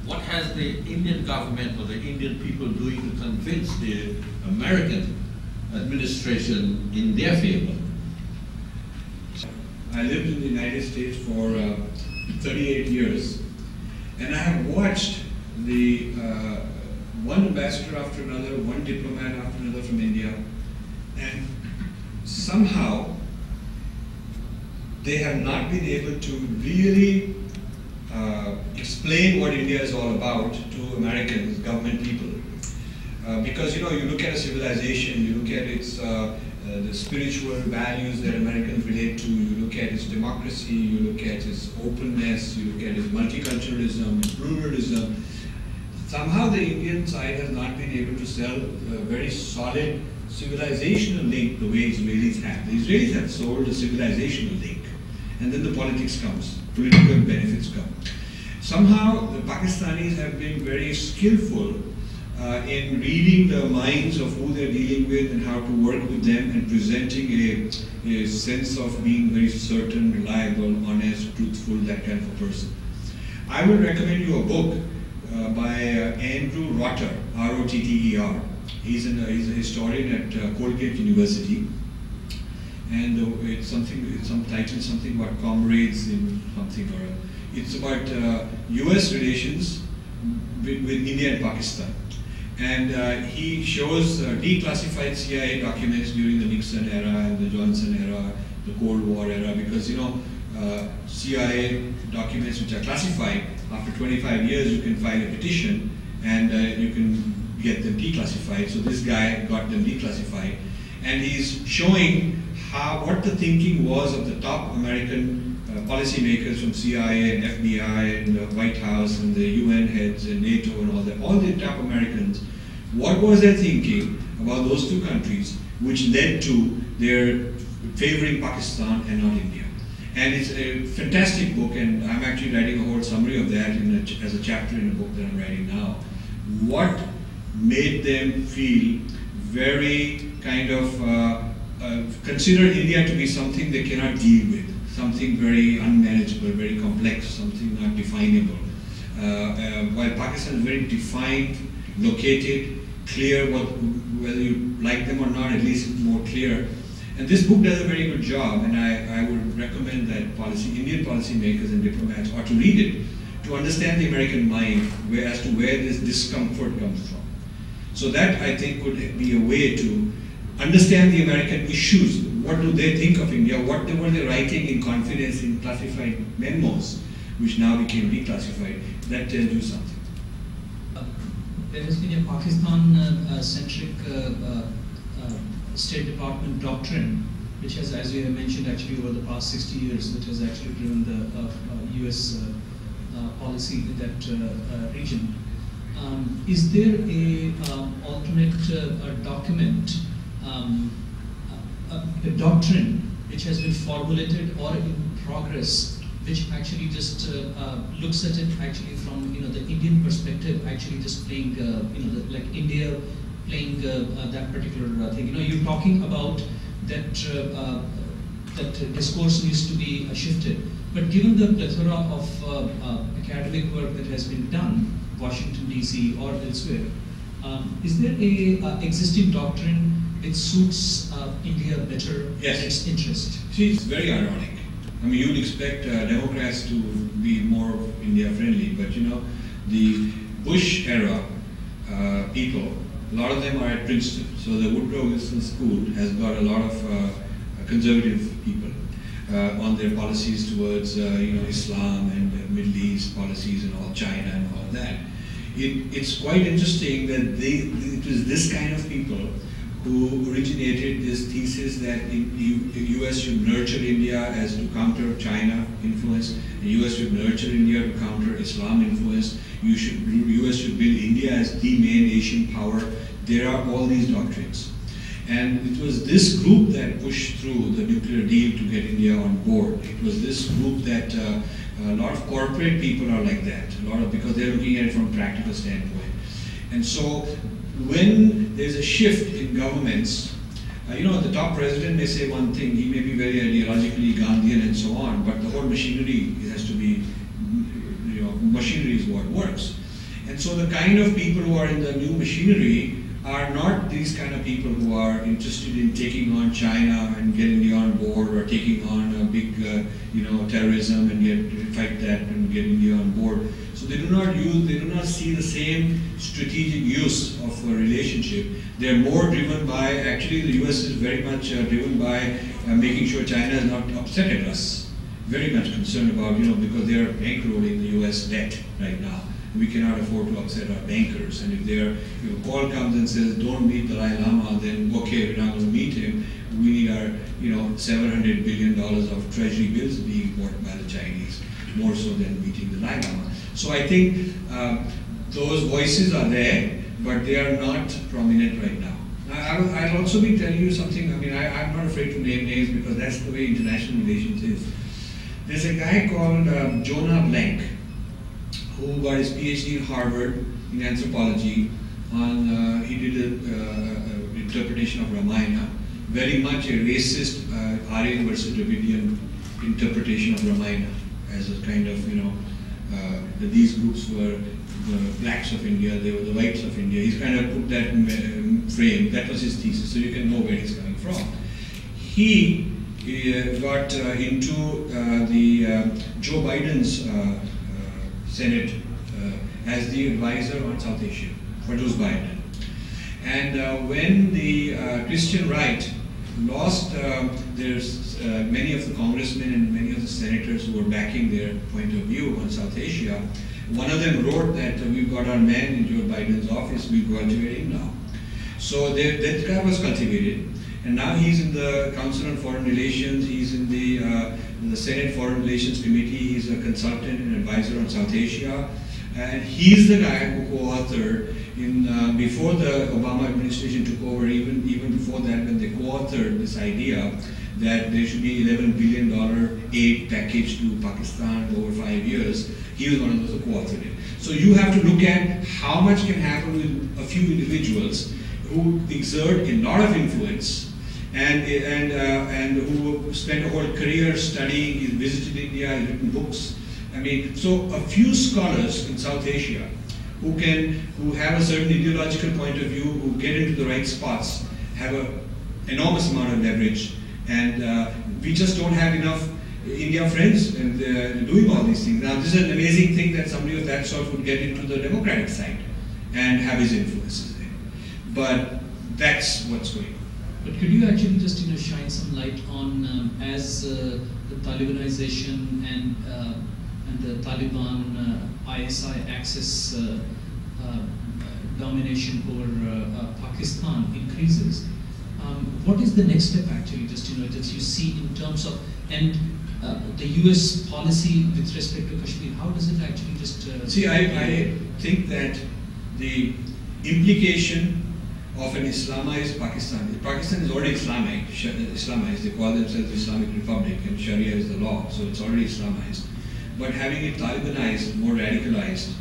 What has the Indian government or the Indian people doing to convince the American administration in their favor? I lived in the United States for 38 years, and I have watched the one ambassador after another, one diplomat after another from India, and somehow they have not been able to really explain what India is all about to Americans, government people. Because you look at a civilization, you look at its the spiritual values that Americans relate to, you look at its democracy, you look at its openness, you look at its multiculturalism, its pluralism. Somehow the Indian side has not been able to sell a very solid civilizational link the way Israelis have. The Israelis have sold a civilizational link, and then the politics comes, political benefits come. Somehow the Pakistanis have been very skillful in reading the minds of who they're dealing with and how to work with them and presenting a sense of being very certain, reliable, honest, truthful, that kind of a person. I would recommend you a book by Andrew Rotter, R-O-T-T-E-R. He's a historian at Colgate University, and it's some title, something about comrades in something or other. It's about U.S. relations with India and Pakistan. And he shows declassified CIA documents during the Nixon era and the Johnson era, the Cold War era, because CIA documents which are classified, after 25 years you can file a petition and you can get them declassified. So this guy got them declassified, and he's showing what the thinking was of the top American policymakers from CIA and FBI and the White House and the UN heads and NATO and all the top Americans. What was their thinking about those two countries, which led to their favoring Pakistan and not India? And it's a fantastic book, and I'm actually writing a whole summary of that as a chapter in a book that I'm writing now. What made them feel very kind of consider India to be something they cannot deal with, something very unmanageable, very complex, something not definable. While Pakistan is very defined, located, clear, whether you like them or not, at least it's more clear. And this book does a very good job, and I would recommend that Indian policymakers and diplomats ought to read it to understand the American mind as to where this discomfort comes from. So that, I think, would be a way to understand the American issues. What do they think of India? What were they writing in confidence in classified memos, which now became declassified? That tells you something. There has been a Pakistan-centric State Department doctrine, which has, as you have mentioned, actually over the past 60 years, which has actually driven the US policy in that region. Is there a alternate document, a doctrine which has been formulated or in progress, which actually just looks at it actually from the Indian perspective, actually just playing like India playing that particular thing? You're talking about that that discourse needs to be shifted, but given the plethora of academic work that has been done, Washington DC or elsewhere, is there a existing doctrine which suits India better Yes. and its interest? See, it's very ironic. I mean, you would expect Democrats to be more India friendly, but the Bush era people, a lot of them are at Princeton. So the Woodrow Wilson School has got a lot of conservative people on their policies towards Islam and Middle East policies and all, China and all of that. It's quite interesting that it was this kind of people who originated this thesis that the US should nurture India as to counter China influence, the US should nurture India to counter Islam influence, US should build India as the main Asian power. There are all these doctrines. And it was this group that pushed through the nuclear deal to get India on board. It was this group that a lot of corporate people are like that, because they're looking at it from a practical standpoint. And so when there's a shift in governments, the top president may say one thing, he may be very ideologically Gandhian and so on, but the whole machinery has to be, machinery is what works. And so the kind of people who are in the new machinery are not these kind of people who are interested in taking on China and getting India on board, or taking on a big, terrorism and fight that and get India on board. So they do not see the same strategic use of a relationship. They're more driven by, actually the US is very much driven by making sure China is not upset at us. Very much concerned about, because they are bankrolling the US debt right now. We cannot afford to upset our bankers. And if a call comes and says, don't meet the Dalai Lama, then okay, we're not going to meet him. We need our, $700 billion of treasury bills being bought by the Chinese, more so than meeting the Dalai Lama. So I think those voices are there, but they are not prominent right now. I'll also be telling you something. I mean, I'm not afraid to name names because that's the way international relations is. There's a guy called Jonah Blank, who got his PhD in Harvard in anthropology. He did an interpretation of Ramayana, very much a racist Aryan versus Dravidian interpretation of Ramayana, as a kind of, that these groups were the blacks of India, they were the whites of India. He's kind of put that frame, that was his thesis, so you can know where he's coming from. He got into Joe Biden's Senate as the advisor on South Asia for Joe Biden. And when the Christian right lost there's many of the congressmen and many of the senators who are backing their point of view on South Asia. One of them wrote that we've got our man in Joe Biden's office, we've cultivated him now. So that guy was cultivated, and now he's in the Council on Foreign Relations, he's in the Senate Foreign Relations Committee, he's a consultant and advisor on South Asia, and he's the guy who co-authored before the Obama administration took over, even before that, when they co-authored this idea that there should be $11 billion aid package to Pakistan over 5 years. He was one of those who co-authored it. So you have to look at how much can happen with a few individuals who exert a lot of influence and who spent a whole career studying. He visited India, he's written books. I mean, so a few scholars in South Asia who have a certain ideological point of view, who get into the right spots, have an enormous amount of leverage, and we just don't have enough India friends and doing all these things. Now, this is an amazing thing that somebody of that sort would get into the Democratic side and have his influences there. But that's what's going on. But could you actually just shine some light on as the Talibanization and the Taliban ISI axis domination over Pakistan increases? What is the next step actually, just that you see in terms of the US policy with respect to Kashmir? How does it actually just see? I think that the implication of an Islamized Pakistan. Pakistan is already Islamized. They call themselves Islamic Republic, and Sharia is the law, so it's already Islamized. But having it Talibanized, more radicalized,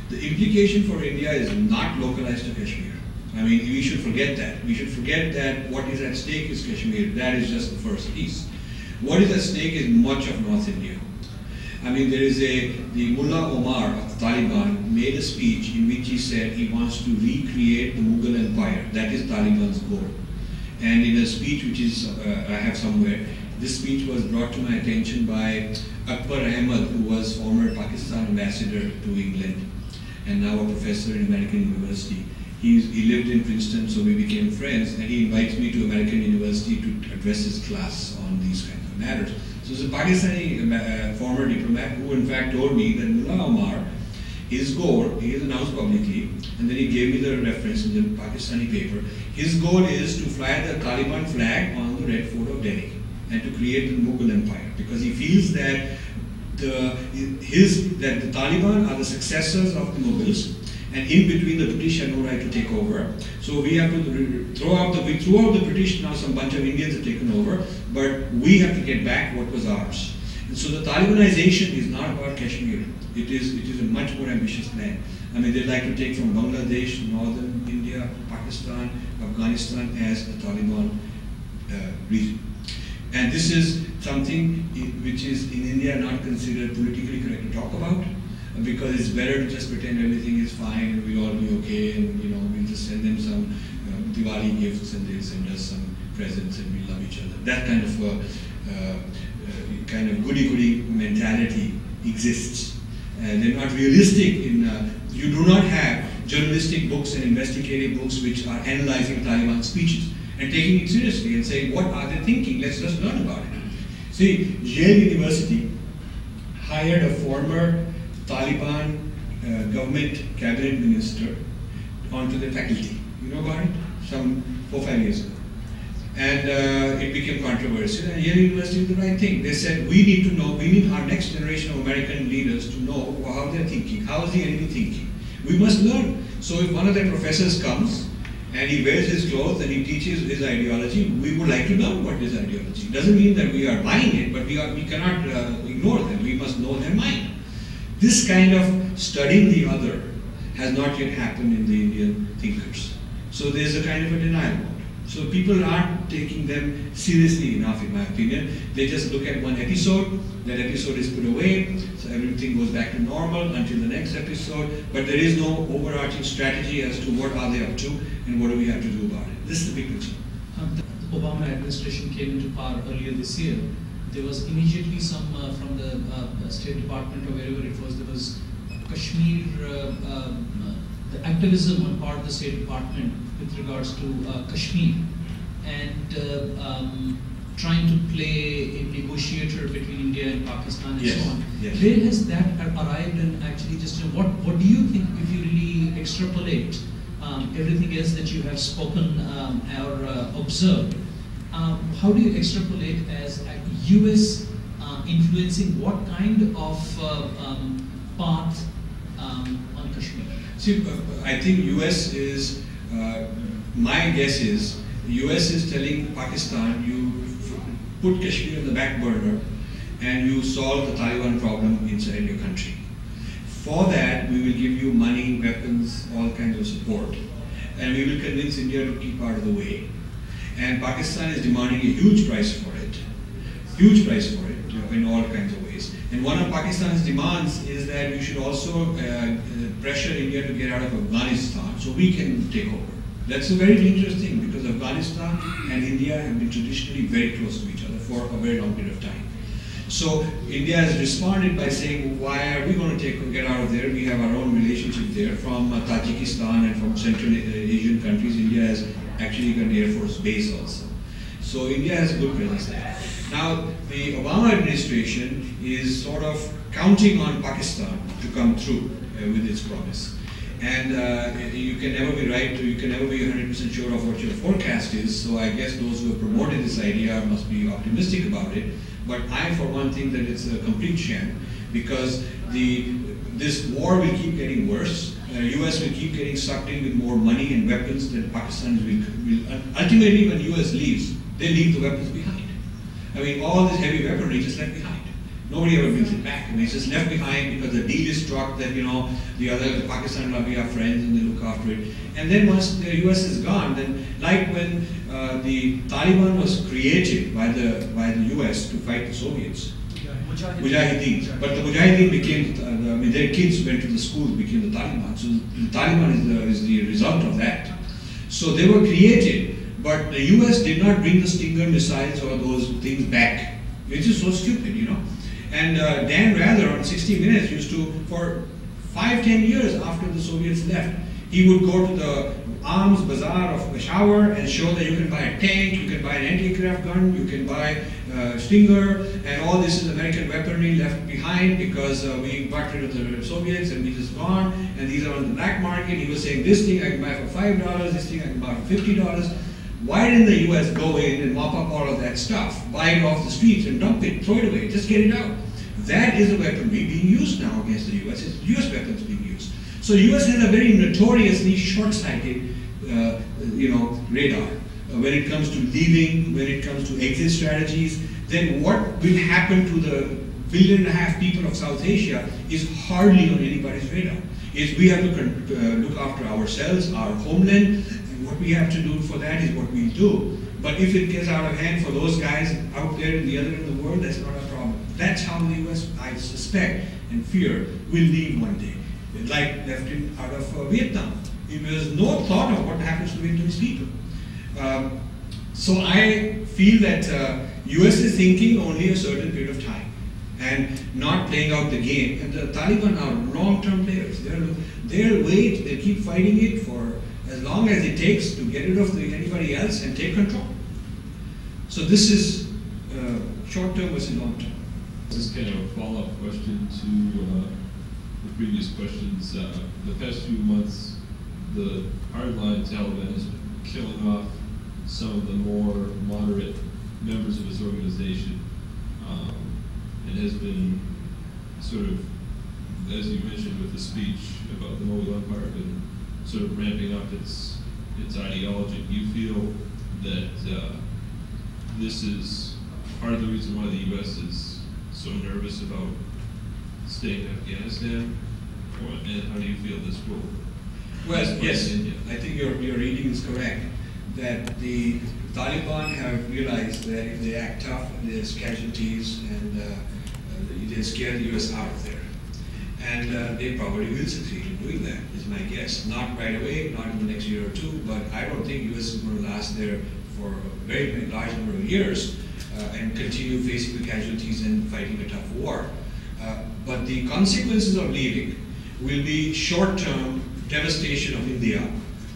the implication for India is not localized to Kashmir. I mean, we should forget that. We should forget that what is at stake is Kashmir. That is just the first piece. What is at stake is much of North India. I mean, there is the Mullah Omar of the Taliban made a speech in which he said he wants to recreate the Mughal Empire. That is Taliban's goal. And in a speech which is, I have somewhere, this speech was brought to my attention by Akbar Ahmed, who was former Pakistan ambassador to England and now a professor in American University. He lived in Princeton, so we became friends, and he invites me to American University to address his class on these kinds of matters. So it's a Pakistani former diplomat who in fact told me that Mullah Omar, his goal, he has announced publicly, and then he gave me the reference in the Pakistani paper, his goal is to fly the Taliban flag on the Red Fort of Delhi and to create the Mughal Empire, because he feels that the Taliban are the successors of the Mughals, and in between the British had no right to take over. So we have to throw out the British. Now some bunch of Indians have taken over, but we have to get back what was ours. And so the Talibanization is not about Kashmir. It is a much more ambitious plan. I mean, they'd like to take from Bangladesh, northern India, Pakistan, Afghanistan as the Taliban region. And this is something which is in India not considered politically correct to talk about, because it's better to just pretend everything is fine and we'll all be okay, and we'll just send them some Diwali gifts and they'll send us some presents and we love each other. That kind of goody-goody mentality exists. They're not realistic you do not have journalistic books and investigative books which are analyzing Taliban speeches and taking it seriously and saying, what are they thinking? Let's just learn about it. See, Yale University hired a former Taliban government cabinet minister onto the faculty. You know about it? Some 4 or 5 years ago. And it became controversial, and Yale University did the right thing. They said, we need to know, we need our next generation of American leaders to know how they're thinking, how is the enemy thinking. We must learn. So if one of their professors comes and he wears his clothes and he teaches his ideology, we would like to know what his ideology. It doesn't mean that we are buying it, but we cannot ignore them. We must know their mind. This kind of studying the other has not yet happened in the Indian thinkers. So there's a kind of a denial mode. So people aren't taking them seriously enough, in my opinion. They just look at one episode, that episode is put away, so everything goes back to normal until the next episode, but there is no overarching strategy as to what are they up to and what do we have to do about it. This is the big picture. The Obama administration came into power earlier this year. There was immediately some from the State Department or wherever it was, there was Kashmir, the activism on part of the State Department with regards to Kashmir. And trying to play a negotiator between India and Pakistan and Yes, so on. yes. Where has that arrived, and actually just what do you think, if you really extrapolate everything else that you have spoken or observed, how do you extrapolate as US influencing what kind of path on Kashmir? See, I think US is, my guess is, US is telling Pakistan, you put Kashmir on the back burner and you solve the Taliban problem inside your country. For that, we will give you money, weapons, all kinds of support, and we will convince India to keep out of the way. And Pakistan is demanding a huge price for it, in all kinds of ways. And one of Pakistan's demands is that you should also pressure India to get out of Afghanistan so we can take over. That's a very dangerous thing, because Afghanistan and India have been traditionally very close to each other for a very long period of time. So India has responded by saying, why are we going to get out of there? We have our own relationship there. From Tajikistan and from Central Asian countries, India has actually got an Air Force base also. So India has a good presence there. Now, the Obama administration is sort of counting on Pakistan to come through with its promise. And you can never be right, you can never be 100% sure of what your forecast is, so I guess those who have promoted this idea must be optimistic about it. But I, for one, think that it's a complete sham, because this war will keep getting worse. US will keep getting sucked in with more money and weapons that Pakistan will ultimately, when US leaves, they leave the weapons behind. I mean, all this heavy weaponry just left behind. Nobody ever brings it back. I mean, it's just left behind because the deal is struck that, the Pakistan will be our friends and they look after it. And then once the US is gone, then like when the Taliban was created by the US to fight the Soviets, Mujahideen. But the Mujahideen became, their kids went to the schools, became the Taliban. So the Taliban is the result of that. So they were created, but the US did not bring the Stinger missiles or those things back. It's just so stupid, And Dan Rather on 60 Minutes used to, for 5-10 years after the Soviets left, he would go to the arms bazaar of Peshawar and show that you can buy a tank, you can buy an anti-aircraft gun, you can buy Stinger, and all this is American weaponry left behind because we got rid of the Soviets and we just gone, and these are on the black market. He was saying, this thing I can buy for $5, this thing I can buy for $50. Why didn't the US go in and mop up all of that stuff, buy it off the streets and dump it, throw it away, just get it out? That is a weaponry being used now against the US. It's US weapons being used. So the US has a very notoriously short-sighted, radar. When it comes to leaving, when it comes to exit strategies, then what will happen to the 1.5 billion people of South Asia is hardly on anybody's radar. We have to look after ourselves, our homeland, and what we have to do for that is what we do. But if it gets out of hand for those guys out there in the other end of the world, that's not a problem. That's how the US, I suspect and fear, will leave one day. Like left it out of Vietnam. There was no thought of what happens to Vietnamese people. So I feel that US is thinking only a certain period of time and not playing out the game. And the Taliban are long-term players. They'll wait, they'll keep fighting it for as long as it takes to get rid of anybody else and take control. So this is short-term versus long-term. This is kind of a follow-up question to the previous questions. The past few months, the hardline Taliban has been killing off some of the more moderate members of his organization, and has been sort of, as you mentioned with the speech about the Mughal Empire, been sort of ramping up its ideology. Do you feel that this is part of the reason why the U.S. is so nervous about staying in Afghanistan, and how do you feel this will? Well, yes, I think your reading is correct, that the Taliban have realized that if they act tough, there's casualties, and they'll scare the US out of there. And they probably will succeed in doing that, is my guess. Not right away, not in the next year or two, but I don't think US is going to last there for a very, very large number of years and continue facing the casualties and fighting a tough war. But the consequences of leaving will be short-term devastation of India,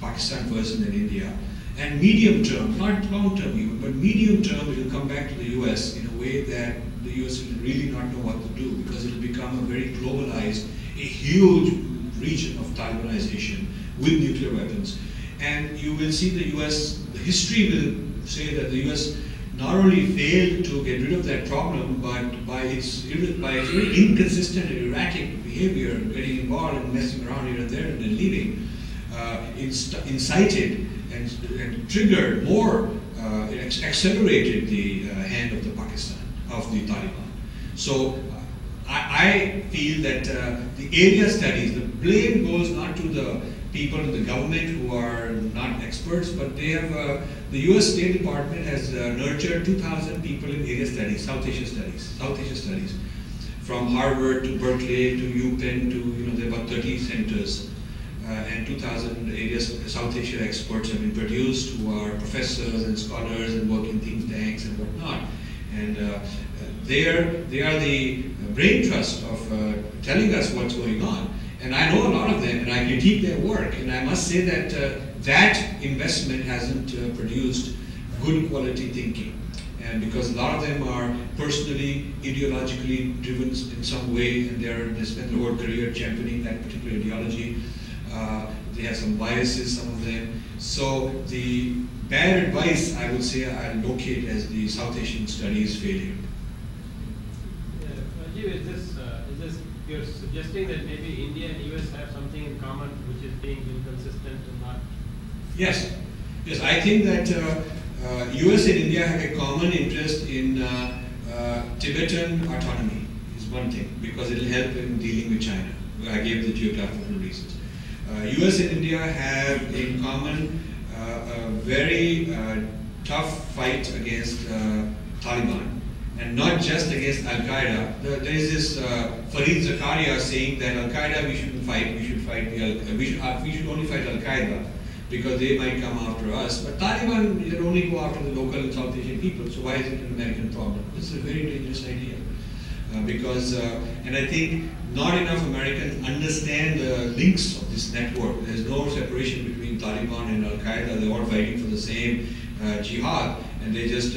Pakistan first and then India, And medium term, not long term even, but medium term, it will come back to the US in a way that the US will really not know what to do, because it will become a very globalized, a huge region of Talibanization with nuclear weapons. And you will see the US, the history will say that the US not only failed to get rid of that problem, but by its very inconsistent and erratic behavior, getting involved and messing around here and there and then leaving, incited and triggered more, accelerated the hand of the Taliban. So I feel that the area studies, the blame goes not to the people in the government who are not experts, but they have, the US State Department has nurtured 2,000 people in area studies, South Asia studies, from Harvard to Berkeley to UPenn to, there are about 30 centers. And 2,000 South Asia experts have been produced who are professors and scholars and work in think tanks and whatnot. And they are the brain trust of telling us what's going on. And I know a lot of them, and I critique their work. And I must say that that investment hasn't produced good quality thinking. And because a lot of them are personally, ideologically driven in some way, and they spend their whole career championing that particular ideology. They have some biases, some of them. So the bad advice, I would say, I locate as the South Asian studies failure. Rajiv, is this you're suggesting that maybe India and US have something in common, which is being inconsistent and not? Yes, I think that US and India have a common interest in Tibetan autonomy is one thing, because it will help in dealing with China. I gave the geographical reasons. US and India have in common a very tough fight against Taliban, and not just against Al-Qaeda. There is this Fareed Zakaria saying that Al-Qaeda we shouldn't fight, we should only fight Al-Qaeda because they might come after us. But Taliban will only go after the local South Asian people, so why is it an American problem? This is a very dangerous idea. And I think not enough Americans understand the links of this network. There's no separation between Taliban and Al-Qaeda. They're all fighting for the same jihad, and they just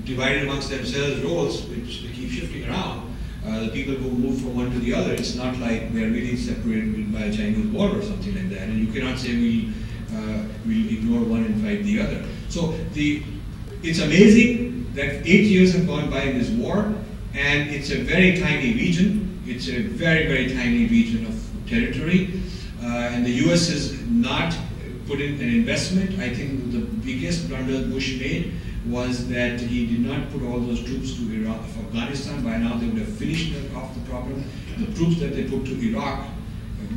divided amongst themselves roles, which they keep shifting around. The people who move from one to the other, it's not like they're really separated by a Chinese wall or something like that. And you cannot say we'll ignore one and fight the other. So it's amazing that 8 years have gone by in this war. And it's a very tiny region. It's a very, very tiny region of territory. And the US has not put in an investment. I think the biggest blunder Bush made was that he did not put all those troops to Iraq, Afghanistan. By now they would have finished off the problem. The troops that they put to Iraq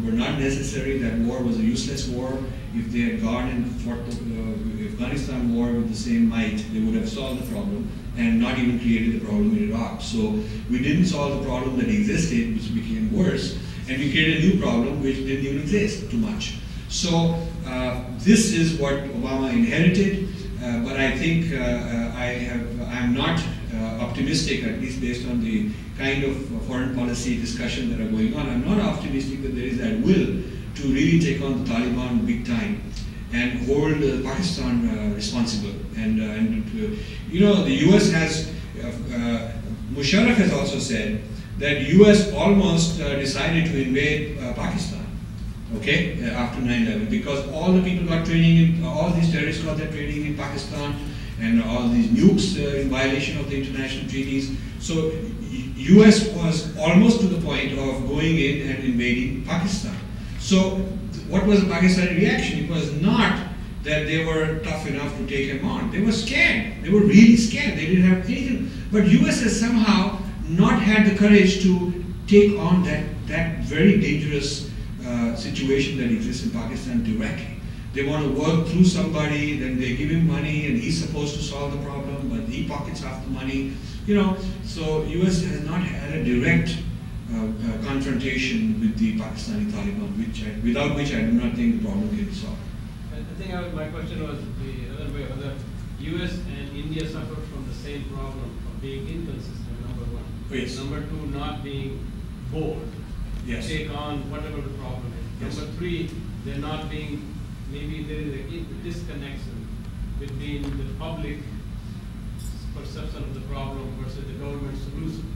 were not necessary. That war was a useless war. If they had gone and fought the Afghanistan war with the same might, they would have solved the problem and not even created the problem in Iraq. So we didn't solve the problem that existed, which became worse, and we created a new problem which didn't even exist too much. So this is what Obama inherited, but I think I'm not optimistic, at least based on the kind of foreign policy discussion that are going on. I'm not optimistic that there is that will to really take on the Taliban big time and hold Pakistan responsible. The US has, Musharraf has also said that US almost decided to invade Pakistan, okay, after 9/11, because all the people got training, all these terrorists got their training in Pakistan, and all these nukes in violation of the international treaties. So US was almost to the point of going in and invading Pakistan. So what was the Pakistani reaction? It was not that they were tough enough to take him on. They were scared. They were really scared. They didn't have anything. But US has somehow not had the courage to take on that very dangerous situation that exists in Pakistan directly. They want to work through somebody, then they give him money, and he's supposed to solve the problem, but he pockets half the money. So US has not had a direct confrontation with the Pakistani Taliban, without which I do not think the problem can be solved. I think my question was the other way, whether US and India suffer from the same problem of being inconsistent, number one. Yes. Number two, not being bold. Yes. Take on whatever the problem is. Yes. Number three, they're not being, maybe there is a disconnection between the public perception of the problem versus the government solution.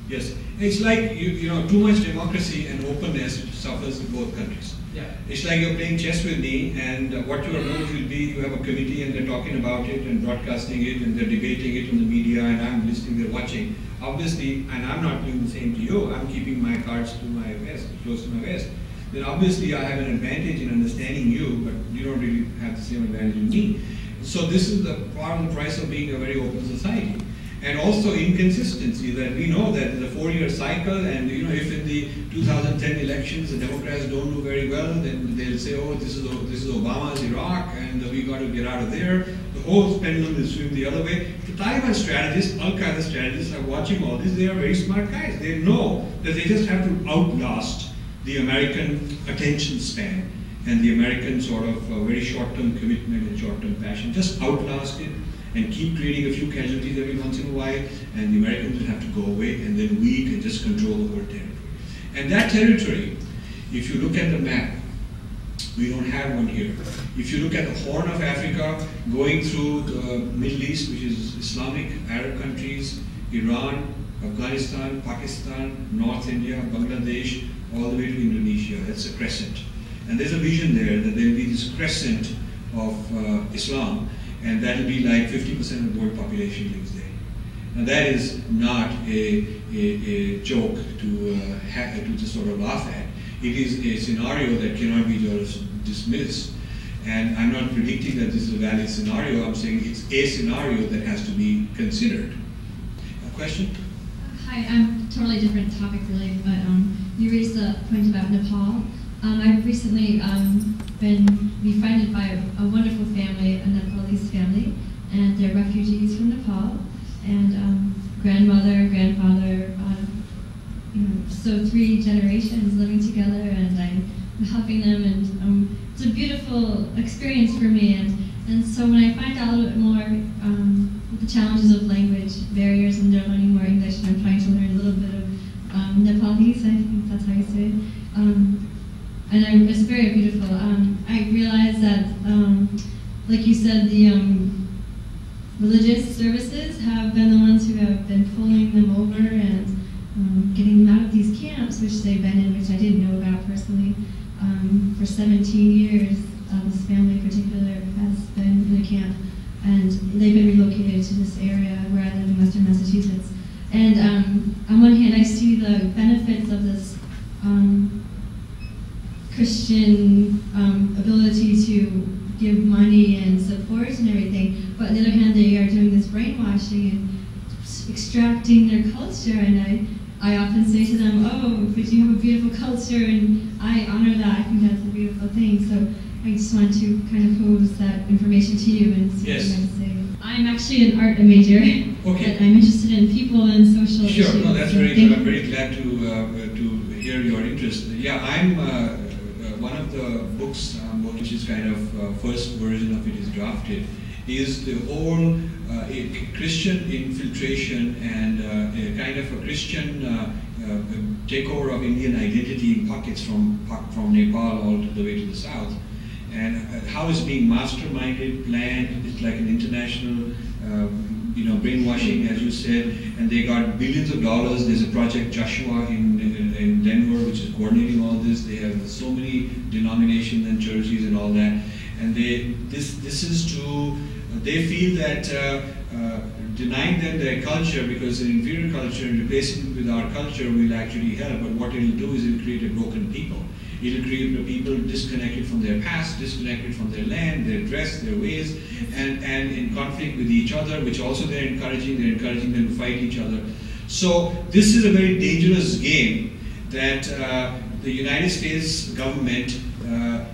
Yes, it's like you know, too much democracy and openness suffers in both countries. Yeah. It's like you're playing chess with me, and what your role will be, you have a committee and they're talking about it and broadcasting it and they're debating it on the media, and I'm listening, they're watching. Obviously, and I'm not doing the same to you, I'm keeping my cards to my vest, close to my vest. Then obviously I have an advantage in understanding you, but you don't really have the same advantage in me. So this is the part of the price of being a very open society. And also inconsistency, that we know that there's a 4-year cycle, and you know, if in the 2010 elections the Democrats don't do very well, then they'll say, oh, this is Obama's Iraq and we got to get out of there. The whole pendulum will swing the other way. The Taliban strategists, Al-Qaeda strategists are watching all this. They are very smart guys. They know that they just have to outlast the American attention span and the American sort of very short-term commitment and short-term passion. Just outlast it and keep creating a few casualties every once in a while, and the Americans will have to go away, and then we can just control the whole territory. And that territory, if you look at the map, we don't have one here. If you look at the Horn of Africa, going through the Middle East, which is Islamic, Arab countries, Iran, Afghanistan, Pakistan, North India, Bangladesh, all the way to Indonesia, that's a crescent. And there's a vision there that there will be this crescent of Islam, and that will be like 50% of the world population lives there. Now that is not a joke to just sort of laugh at. It is a scenario that cannot be just dismissed. And I'm not predicting that this is a valid scenario. I'm saying it's a scenario that has to be considered. A question? Hi, totally different topic really, but you raised the point about Nepal. I've recently been befriended by a wonderful family, a Nepalese family, and they're refugees from Nepal, and grandmother, grandfather, so 3 generations living together, and I'm helping them, and it's a beautiful experience for me, and so when I find out a little bit more the challenges of language barriers, and they're learning more English, and I'm trying to learn a little bit of Nepalese, I think that's how you say it. And it's very beautiful. I realized that, like you said, the religious services have been the ones who have been pulling them over and getting them out of these camps, which they've been in, which I didn't know about personally. For 17 years, this family in particular has been in a camp, and they've been relocated to this area where I live in Western Massachusetts. And on one hand, I see the benefits of this Christian ability to give money and support and everything, but on the other hand, they are doing this brainwashing and extracting their culture, and I often say to them, oh, but you have a beautiful culture, and I honor that. I think that's a beautiful thing, so I just want to kind of pose that information to you and see what you guys say. I'm actually an art major, okay. But I'm interested in people and social issues. Sure, no, that's very good. I'm very glad to hear your interest. Yeah, I'm one of the books, which is kind of first version of it is drafted, is the whole Christian infiltration and a kind of a Christian takeover of Indian identity in pockets from Nepal all the way to the south, and how it's being masterminded, planned. It's like an international brainwashing, as you said, and they got billions of dollars. There's a project Joshua in Denver, which is coordinating all this. They have so many denominations and churches and all that, and this is to, they feel that denying them their culture, because an inferior culture, and replacing it with our culture will actually help, but what it'll do is it'll create a broken people. It'll create the people disconnected from their past, disconnected from their land, their dress, their ways, and in conflict with each other, which also they're encouraging them to fight each other. So this is a very dangerous game that the United States government,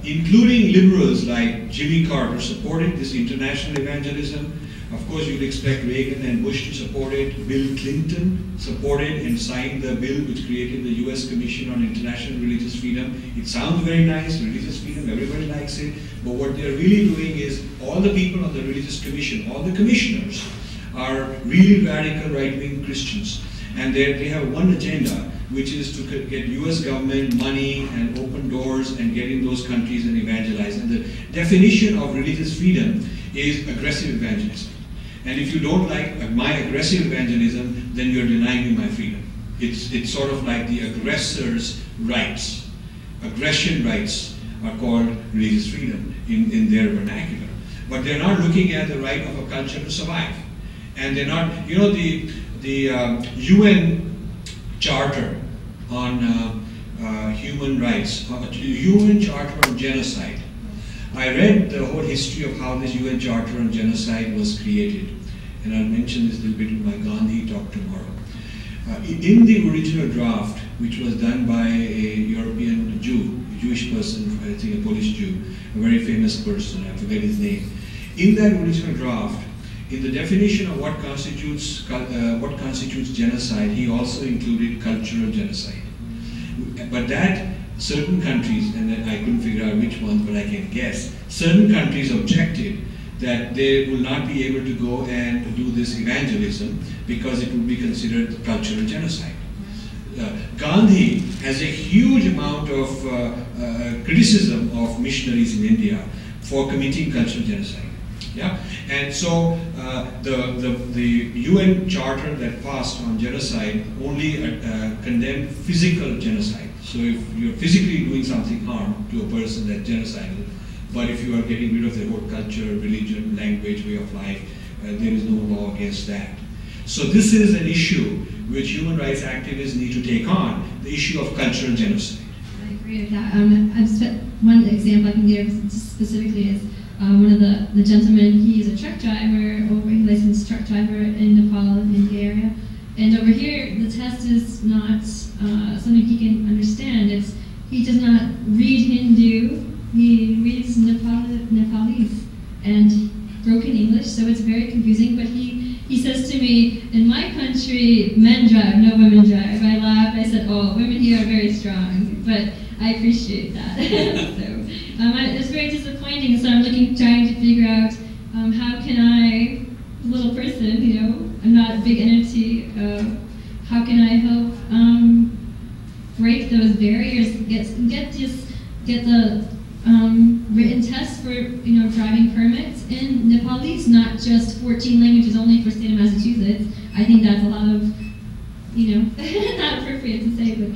including liberals like Jimmy Carter, supported this international evangelism. Of course, you'd expect Reagan and Bush to support it. Bill Clinton supported and signed the bill which created the U.S. Commission on International Religious Freedom. It sounds very nice, religious freedom, everybody likes it. But what they're really doing is all the people on the Religious Commission, all the commissioners, are really radical right-wing Christians. And they have one agenda, which is to get U.S. government money and open doors and get in those countries and evangelize. And the definition of religious freedom is aggressive evangelism. And if you don't like my aggressive evangelism, then you're denying me my freedom. It's sort of like the aggressor's rights. Aggression rights are called religious freedom in their vernacular. But they're not looking at the right of a culture to survive. And they're not, you know, the UN Charter on human rights, UN Charter on genocide. I read the whole history of how this UN Charter on genocide was created. And I'll mention this a little bit in my Gandhi talk tomorrow. In the original draft, which was done by a European Jew, a Jewish person, I think a Polish Jew, a very famous person, I forget his name. In that original draft, in the definition of what constitutes genocide, he also included cultural genocide. But that certain countries, and I couldn't figure out which ones, but I can guess, certain countries objected that they will not be able to go and do this evangelism because it would be considered cultural genocide. Gandhi has a huge amount of criticism of missionaries in India for committing cultural genocide. Yeah, and so the UN Charter that passed on genocide only condemned physical genocide. So if you're physically doing something harm to a person, that's genocidal. But if you are getting rid of their whole culture, religion, language, way of life, there is no law against that. So this is an issue which human rights activists need to take on, the issue of cultural genocide. I agree with that. One example I can give specifically is one of the gentlemen, he's a truck driver, licensed truck driver in Nepal, in the area. And over here, the test is not something he can understand. He does not read Hindu, he reads Nepalese and broken English, so it's very confusing. But he says to me, in my country, men drive, no women drive. I laughed, I said, oh, women here are very strong, but I appreciate that. So it's very disappointing, so I'm trying to figure out how can I, little person, you know, I'm not a big entity, how can I help break those barriers, get the written test for, you know, driving permits in Nepalese, not just 14 languages only for the state of Massachusetts. I think that's a lot of, you know, not appropriate to say, but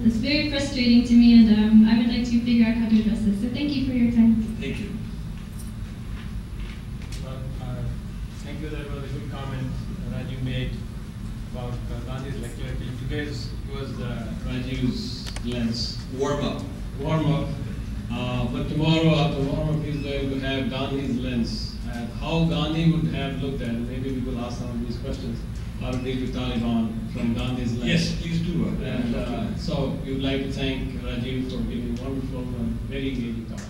it's very frustrating to me, and I would like to figure out how to address this. So thank you for your time. Thank you. Well, thank you. That was a good comment that you made about Gandhi's lecture. Today's was Rajiv's lens. Warm up. But tomorrow, after warm-up, he's going to have Gandhi's lens. And how Gandhi would have looked at it. Maybe we will ask some of these questions. How to deal with Taliban from Gandhi's lens. Yes, please do. And so we would like to thank Rajiv for giving a wonderful and very engaging talk.